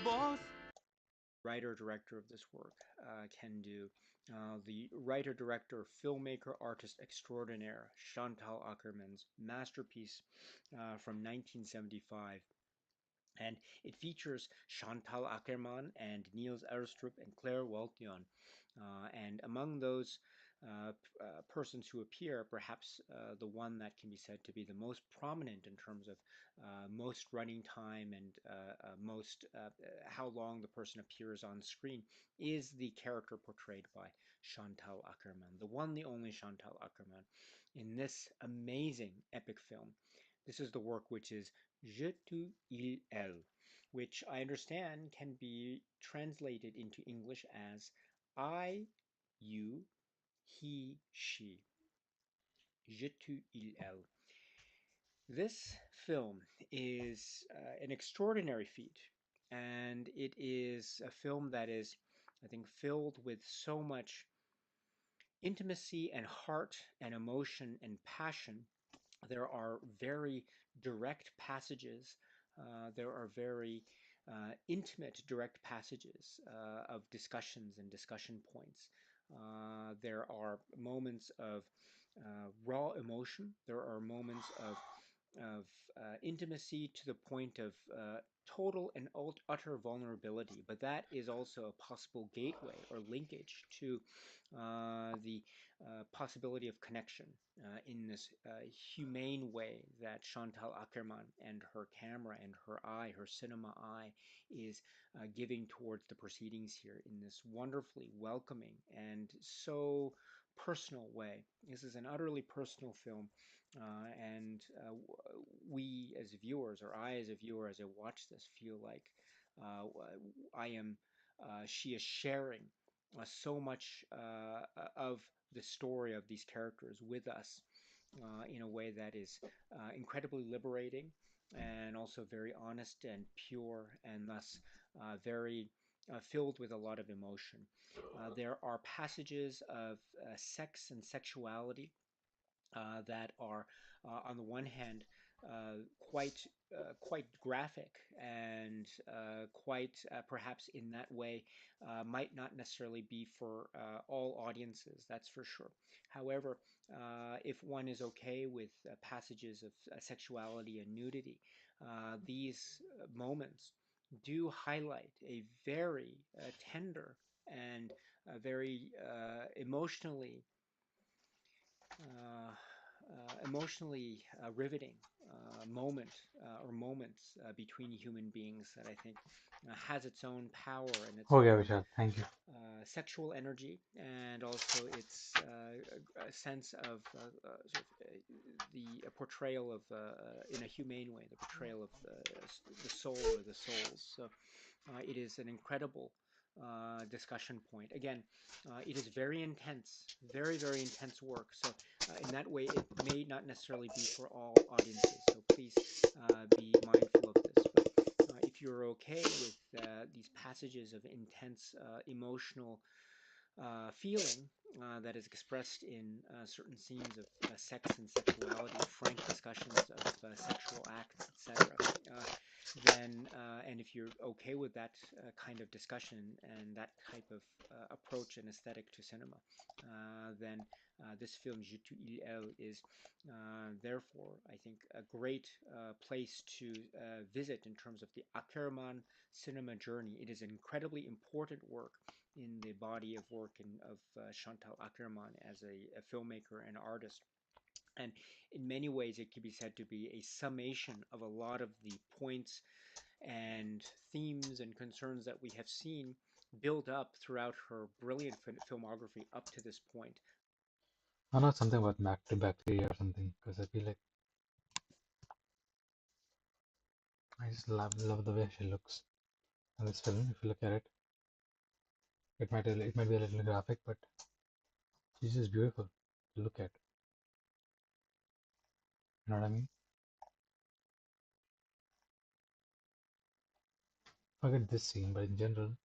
Boss. Writer-director of this work can do. The writer-director, filmmaker, artist extraordinaire, Chantal Akerman's masterpiece from 1975. And it features Chantal Akerman and Niels Erstrup and Claire Waltion. And among those persons who appear, perhaps the one that can be said to be the most prominent in terms of most running time and most how long the person appears on screen is the character portrayed by Chantal Akerman, the one, the only Chantal Akerman, in this amazing epic film. This is the work which is Je, tu, il, elle, which I understand can be translated into English as I, you, he, she. Je, tu, il, elle. This film is an extraordinary feat, and it is a film that is, I think, filled with so much intimacy and heart and emotion and passion. There are very direct passages. There are very intimate direct passages of discussions and discussion points. There are moments of raw emotion. There are moments of intimacy to the point of total and utter vulnerability. But that is also a possible gateway or linkage to the possibility of connection in this humane way that Chantal Akerman and her camera and her eye, her cinema eye, is giving towards the proceedings here in this wonderfully welcoming and so personal way. This is an utterly personal film, and we as viewers, or I as a viewer, as I watch this, feel like she is sharing so much of the story of these characters with us in a way that is incredibly liberating and also very honest and pure, and thus very filled with a lot of emotion. There are passages of sex and sexuality that are, on the one hand, quite graphic and quite perhaps in that way might not necessarily be for all audiences, that's for sure. However, if one is okay with passages of sexuality and nudity, these moments do highlight a very tender and very riveting moment or moments between human beings that I think has its own power and its Okay, own Vishal, thank you. sexual energy, and also its a sense of the portrayal of in a humane way, the portrayal of the soul or the souls. So it is an incredible discussion point. Again, it is very intense, very, very intense work. So in that way, it may not necessarily be for all audiences. So please be mindful of this. But if you're okay with these passages of intense emotional feeling that is expressed in certain scenes of sex and sexuality, frank discussions of sexual acts, etc. Then, and if you're okay with that kind of discussion and that type of approach and aesthetic to cinema, then this film Je tu il elle is therefore, I think, a great place to visit in terms of the Ackerman cinema journey. It is an incredibly important work in the body of work of Chantal Akerman as a filmmaker and artist. And in many ways, it can be said to be a summation of a lot of the points and themes and concerns that we have seen build up throughout her brilliant filmography up to this point. I know something about bacteria or something, because I feel like I just love the way she looks in this film. If you look at it, it might be a little graphic, but she's just beautiful to look at. You know what I mean? Forget this scene, but in general,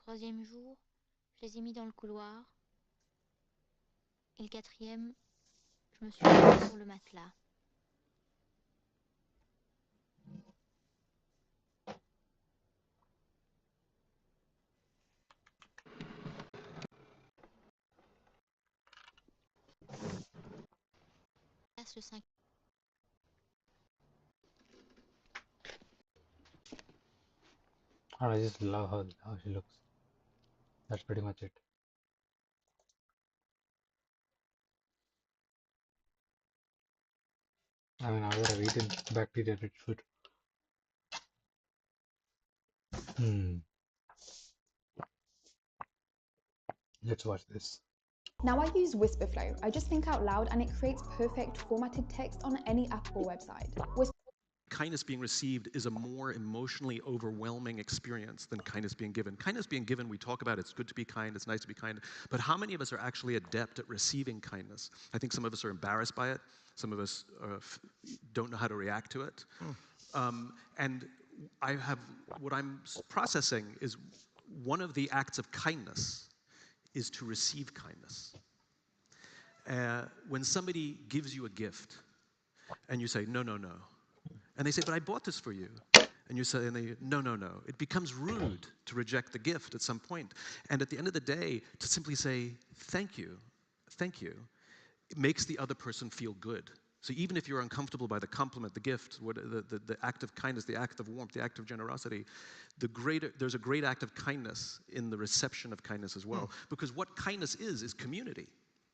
Le troisième jour, je les ai mis dans le couloir. Et le quatrième, je me suis couchée sur le matelas. Le 5. I just love how she looks. That's pretty much it. I mean, now that I've eaten bacteria-rich food. Let's watch this. Now I use Whisperflow. I just think out loud and it creates perfect formatted text on any Apple website. Kindness being received is a more emotionally overwhelming experience than kindness being given. Kindness being given, we talk about it's good to be kind, it's nice to be kind, but how many of us are actually adept at receiving kindness? I think some of us are embarrassed by it, some of us don't know how to react to it. And what I'm processing is one of the acts of kindness is to receive kindness. When somebody gives you a gift and you say, no, no, no, and they say, but I bought this for you. And you say, no, no, no. It becomes rude to reject the gift at some point. And at the end of the day, to simply say, thank you, it makes the other person feel good. So even if you're uncomfortable by the compliment, the gift, the act of kindness, the act of warmth, the act of generosity, there's a great act of kindness in the reception of kindness as well. Because what kindness is community.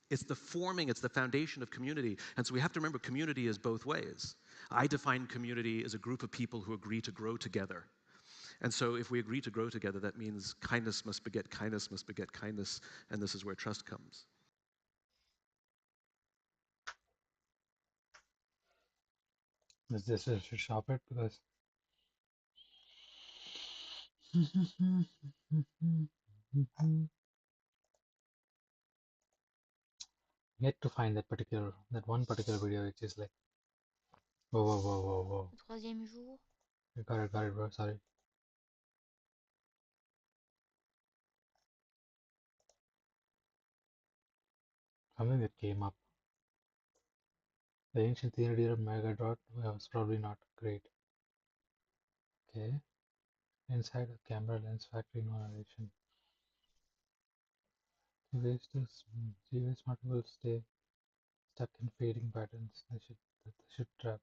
It's the forming, it's the foundation of community. And so we have to remember community is both ways. I define community as a group of people who agree to grow together. And so if we agree to grow together, that means kindness must beget kindness, and this is where trust comes. Is this I should shop it because Yet to find that one particular video which is like, whoa. Au troisième jour, Got it, bro. Sorry. Something that came up. The ancient theory of Megadot was probably not great. Okay. Inside a camera lens factory, no narration. Ways smart people stay stuck in fading patterns. They should trap.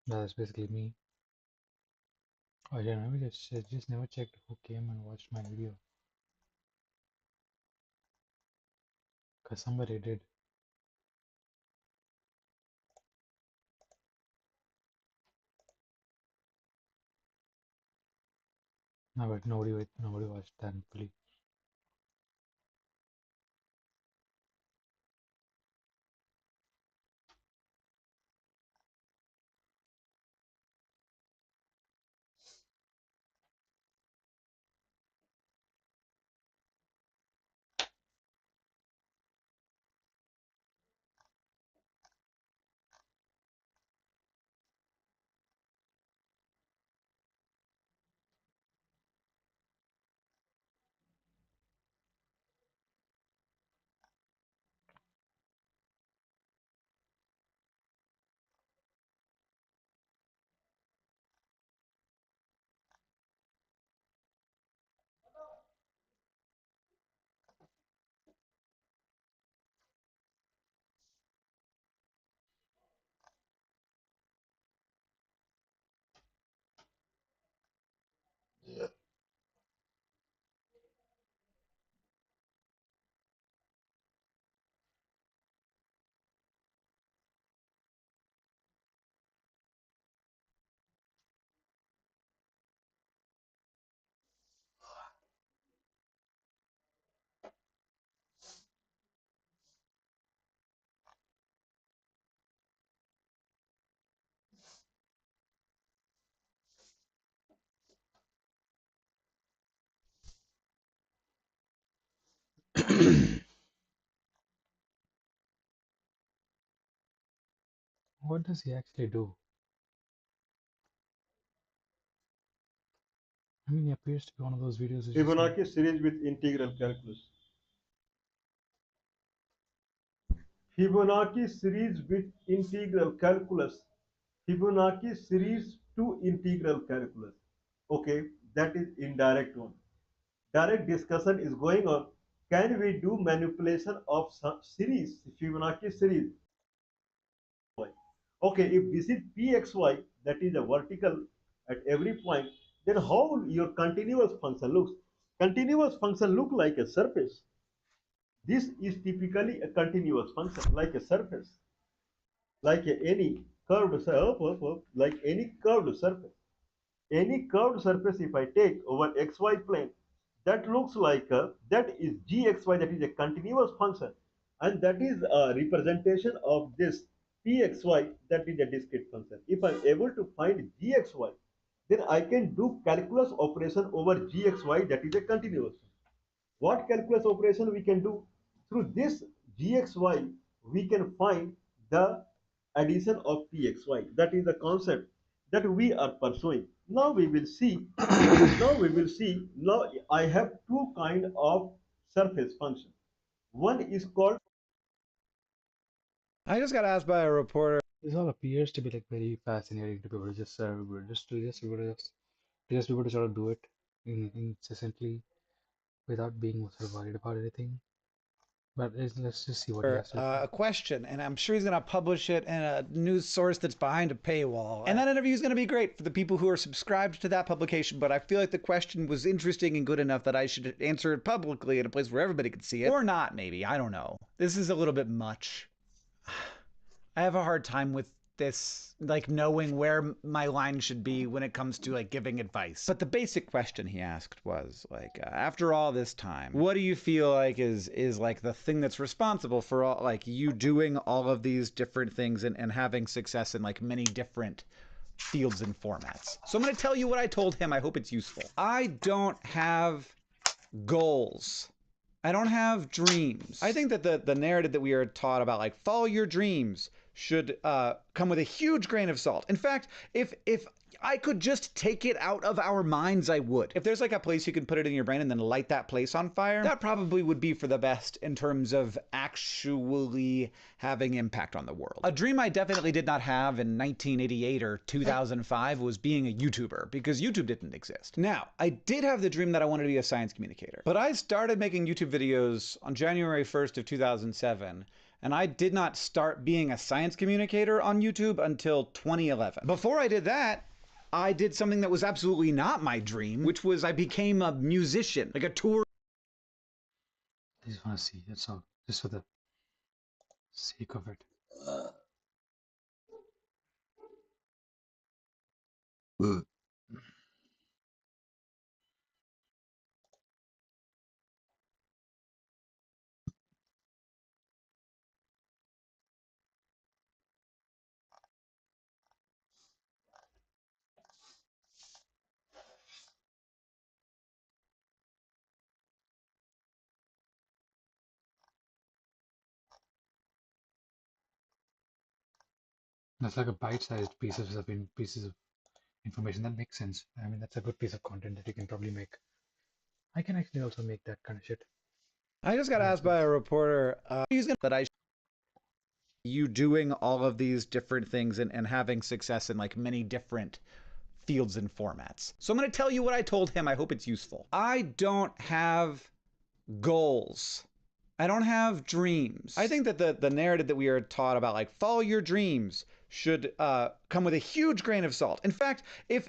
That's basically me. Oh yeah, I just never checked who came and watched my video. Cause somebody did. No, but nobody watched, thankfully. What does he actually do? I mean, he appears to be one of those videos. Fibonacci series with integral calculus. Fibonacci series with integral calculus. Fibonacci series to integral calculus. Okay, that is indirect one. Direct discussion is going on. Can we do manipulation of some series, Fibonacci series? Okay, if this is Pxy, that is a vertical at every point, then how your continuous function looks? Continuous function look like a surface. This is typically a continuous function, like a surface, like any curved like any curved surface. Any curved surface, if I take over xy plane, that looks like that is gxy, that is a continuous function, and that is a representation of this pxy, that is a discrete function. If I'm able to find gxy, then I can do calculus operation over gxy, that is a continuous. What calculus operation we can do? Through this gxy, we can find the addition of pxy. That is the concept that we are pursuing. Now we will see. Now I have two kind of surface function. One is called. I just got asked by a reporter. This all appears to be like very fascinating to people to just be able to sort of do it incessantly without being sort of worried about anything. But let's just see what he has to a question, and I'm sure he's going to publish it in a news source that's behind a paywall. And that interview is going to be great for the people who are subscribed to that publication, but I feel like the question was interesting and good enough that I should answer it publicly in a place where everybody could see it. Or not, maybe. I don't know. This is a little bit much. I have a hard time with this, like, knowing where my line should be when it comes to, like, giving advice. But the basic question he asked was, like, after all this time, what do you feel like is like the thing that's responsible for all, like, you doing all of these different things and having success in, like, many different fields and formats? So I'm going to tell you what I told him. I hope it's useful. I don't have goals. I don't have dreams. I think that the narrative that we are taught about, like, follow your dreams, should come with a huge grain of salt. In fact, if I could just take it out of our minds, I would. If there's like a place you can put it in your brain and then light that place on fire, that probably would be for the best in terms of actually having impact on the world. A dream I definitely did not have in 1988 or 2005 was being a YouTuber, because YouTube didn't exist. Now, I did have the dream that I wanted to be a science communicator, but I started making YouTube videos on January 1st of 2007, and I did not start being a science communicator on YouTube until 2011. Before I did that, I did something that was absolutely not my dream, which was I became a musician, like a tour. I just want to see, that's all, just for the sake of it. That's like a bite-sized pieces of information. That makes sense. I mean, that's a good piece of content that you can probably make. I can actually also make that kind of shit. I just got asked by a reporter that you doing all of these different things and having success in, like, many different fields and formats. So I'm going to tell you what I told him. I hope it's useful. I don't have goals. I don't have dreams. I think that the narrative that we are taught about, like, follow your dreams, should come with a huge grain of salt. In fact, if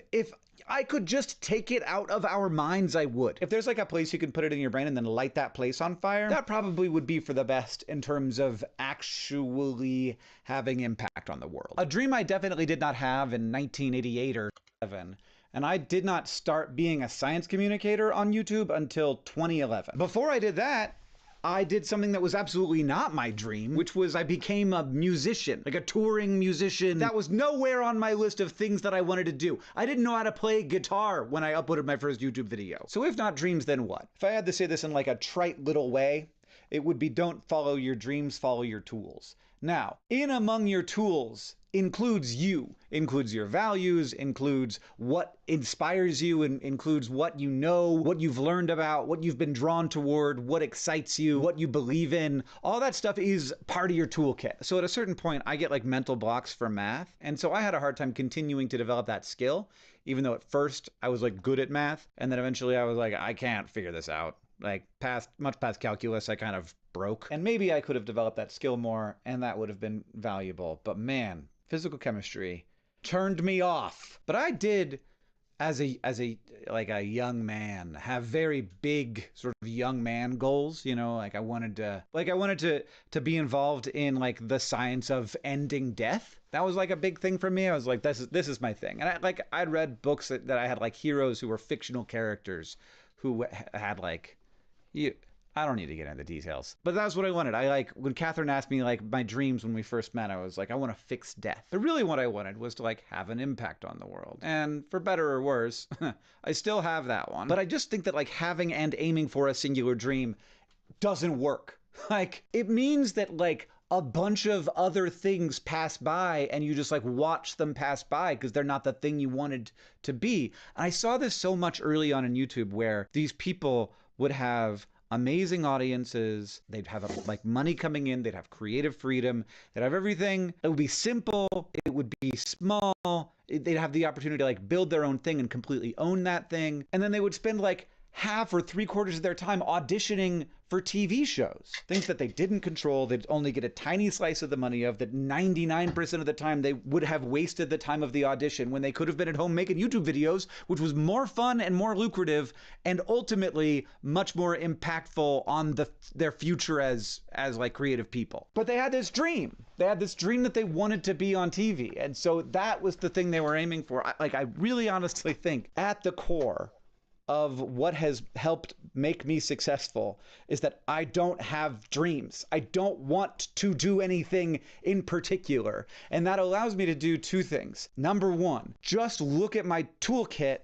I could just take it out of our minds, I would. If there's like a place you can put it in your brain and then light that place on fire, that probably would be for the best in terms of actually having impact on the world. A dream I definitely did not have in 1988 or 7. And I did not start being a science communicator on YouTube until 2011. Before I did that, I did something that was absolutely not my dream, which was I became a musician, like a touring musician. That was nowhere on my list of things that I wanted to do. I didn't know how to play guitar when I uploaded my first YouTube video. So if not dreams, then what? If I had to say this in like a trite little way, it would be don't follow your dreams, follow your tools. Now, in among your tools includes you, includes your values, includes what inspires you, and includes what you know, what you've learned about, what you've been drawn toward, what excites you, what you believe in. All that stuff is part of your toolkit. So at a certain point, I get like mental blocks for math. And so I had a hard time continuing to develop that skill, even though at first I was like good at math. And then eventually I was like, I can't figure this out. Like much past calculus, I kind of broke. And maybe I could have developed that skill more and that would have been valuable. But man, physical chemistry turned me off. But I did, as a young man, have very big sort of young man goals. You know, like I wanted to be involved in like the science of ending death. That was like a big thing for me. I was like, this is my thing. And I'd read books that I had like heroes who were fictional characters who had like, I don't need to get into the details, but that's what I wanted. When Catherine asked me like my dreams when we first met, I was like, I want to fix death. But really what I wanted was to like have an impact on the world. And for better or worse, I still have that one. But I just think that like having and aiming for a singular dream doesn't work. Like it means that like a bunch of other things pass by and you just like watch them pass by because they're not the thing you wanted to be. And I saw this so much early on in YouTube where these people would have amazing audiences, they'd have like money coming in, they'd have creative freedom, they'd have everything. It would be simple, it would be small, they'd have the opportunity to like build their own thing and completely own that thing. And then they would spend like half or 3/4 of their time auditioning for TV shows, things that they didn't control, they'd only get a tiny slice of the money of, that 99% of the time they would have wasted the time of the audition when they could have been at home making YouTube videos, which was more fun and more lucrative and ultimately much more impactful on their future as like creative people. But they had this dream. They had this dream that they wanted to be on TV. And so that was the thing they were aiming for. I really honestly think at the core of what has helped make me successful is that I don't have dreams. I don't want to do anything in particular. And that allows me to do two things. Number one, just look at my toolkit,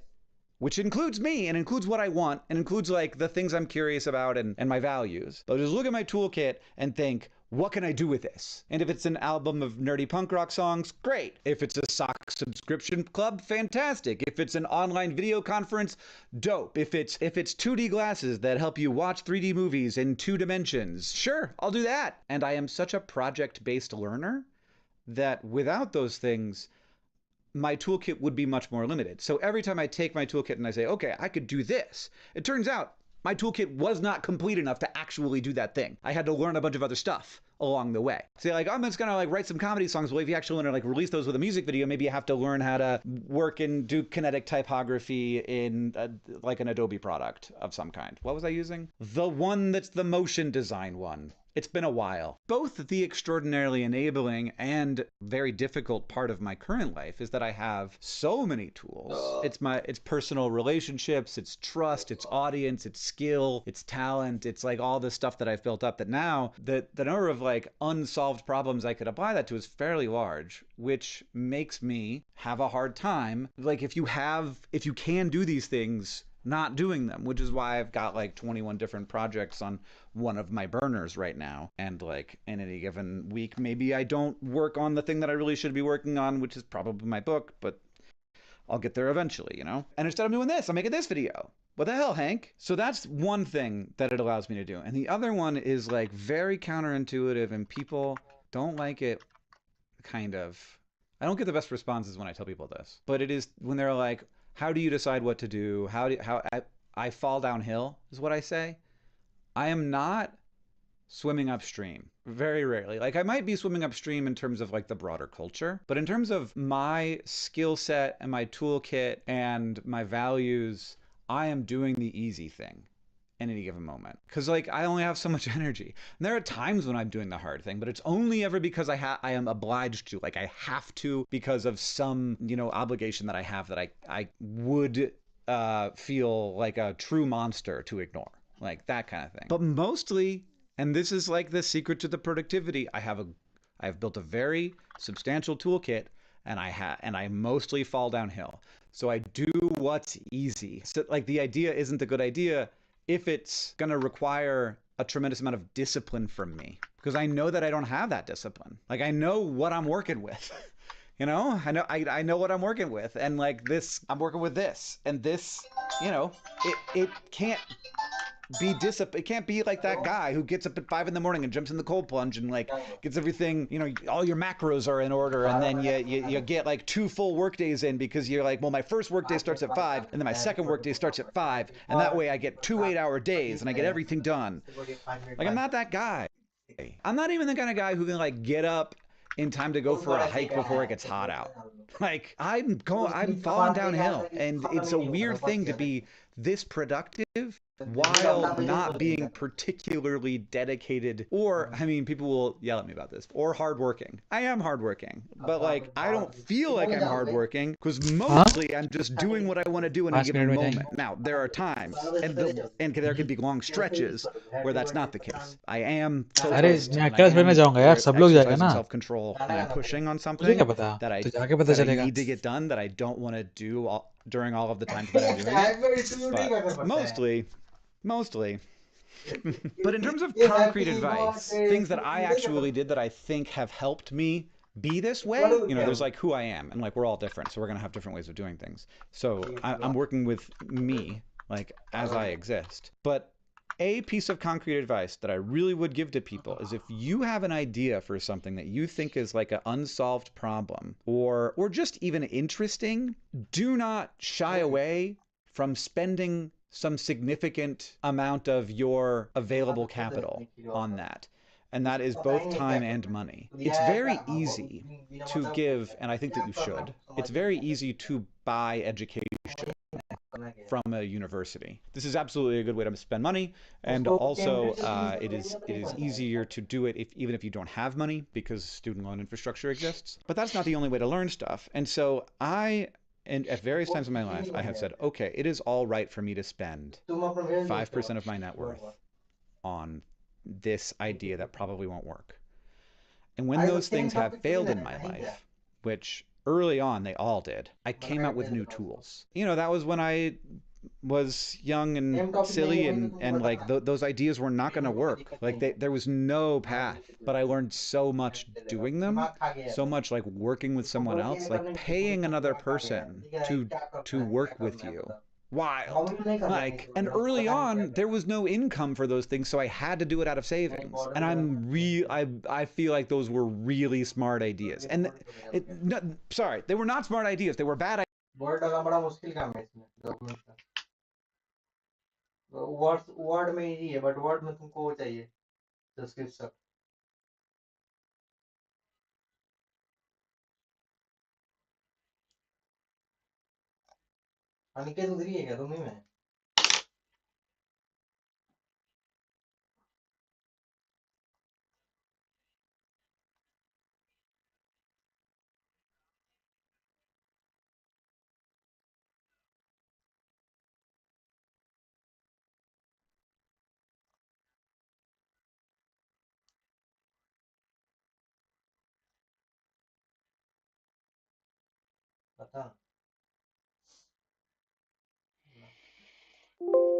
which includes me and includes what I want and includes like the things I'm curious about and my values. But just look at my toolkit and think, what can I do with this? And if it's an album of nerdy punk rock songs, great. If it's a sock subscription club, fantastic. If it's an online video conference, dope. If it's 2D glasses that help you watch 3D movies in 2 dimensions, sure, I'll do that. And I am such a project-based learner that without those things, my toolkit would be much more limited. So every time I take my toolkit and I say, okay, I could do this, it turns out my toolkit was not complete enough to actually do that thing. I had to learn a bunch of other stuff along the way. So like, I'm just gonna like write some comedy songs. Well, if you actually want to like release those with a music video, maybe you have to learn how to work and do kinetic typography in like an Adobe product of some kind. What was I using? The one that's the motion design one. It's been a while. Both the extraordinarily enabling and very difficult part of my current life is that I have so many tools. It's personal relationships, it's trust, it's audience, it's skill, it's talent, it's like all this stuff that I've built up that now the number of like unsolved problems I could apply that to is fairly large, which makes me have a hard time. Like if you can do these things, not doing them, which is why I've got like 21 different projects on one of my burners right now. And like in any given week, maybe I don't work on the thing that I really should be working on, which is probably my book, but I'll get there eventually, you know? And instead of doing this, I'm making this video. What the hell, Hank? So that's one thing that it allows me to do. And the other one is like very counterintuitive and people don't like it, kind of. I don't get the best responses when I tell people this, but it is when they're like, how do you decide what to do? I fall downhill is what I say. I am not swimming upstream. Very rarely. Like I might be swimming upstream in terms of like the broader culture, but in terms of my skill set and my toolkit and my values, I am doing the easy thing in any given moment. Cause like I only have so much energy. And there are times when I'm doing the hard thing, but it's only ever because I am obliged to, like I have to because of some, you know, obligation that I have that I would feel like a true monster to ignore, like that kind of thing. But mostly, and this is like the secret to the productivity, I have built a very substantial toolkit and I mostly fall downhill. So I do what's easy. So like the idea isn't a good idea if it's going to require a tremendous amount of discipline from me, because I know that I don't have that discipline. Like I know what I'm working with, you know, I know what I'm working with, and like this, I'm working with this and this, you know, it can't be it can't be like that guy who gets up at 5 in the morning and jumps in the cold plunge and like gets everything, you know, all your macros are in order, and then you get like 2 full work days in because you're like, well, my first work day starts at 5 and then my second work day starts at 5, and that way I get 2 8-hour days and I get everything done. Like I'm not that guy. I'm not even the kind of guy who can like get up in time to go for a hike before it gets hot out. Like I'm falling downhill, and it's a weird thing to be this productive while not being particularly dedicated, or, I mean, people will yell at me about this, or hardworking. I am hardworking, but like, I don't feel like I'm hardworking because mostly I'm just doing what I want to do in a given moment. Now, there are times, and there can be long stretches where that's not the case. I am focused, self-control, and I'm pushing on something that I need to get done, that I don't want to do during all of the times that I'm doing it. But mostly. But in terms of concrete advice, things that I actually did that I think have helped me be this way, you know, there's like who I am, and like we're all different, so we're gonna have different ways of doing things. So I'm working with me, like as I exist. But a piece of concrete advice that I really would give to people is if you have an idea for something that you think is like an unsolved problem or just even interesting, do not shy away from spending some significant amount of your available capital on that. And that is both time and money. It's very easy to give, and I think that you should, it's very easy to buy education from a university. This is absolutely a good way to spend money, and also it is easier to do it even if you don't have money, because student loan infrastructure exists. But that's not the only way to learn stuff. And so and at various times in my life, I have said, okay, it is all right for me to spend 5% of my net worth on this idea that probably won't work. And when those things have failed in my life, which early on they all did, I came out with new tools. You know, that was when I was young and silly, and like those ideas were not going to work. Like there was no path, but I learned so much doing them, so much like working with someone else, like paying another person to work with you. Wild. Like, and early on there was no income for those things, so I had to do it out of savings. And I feel like those were really smart ideas. And sorry, they were not smart ideas, they were bad ideas. Word डालना बड़ा मुश्किल काम है इसमें document का word में easy है but word में तुमको वो चाहिए डिस्क्रिप्शन अनिकेत उधर ही है क्या तुम ही में पता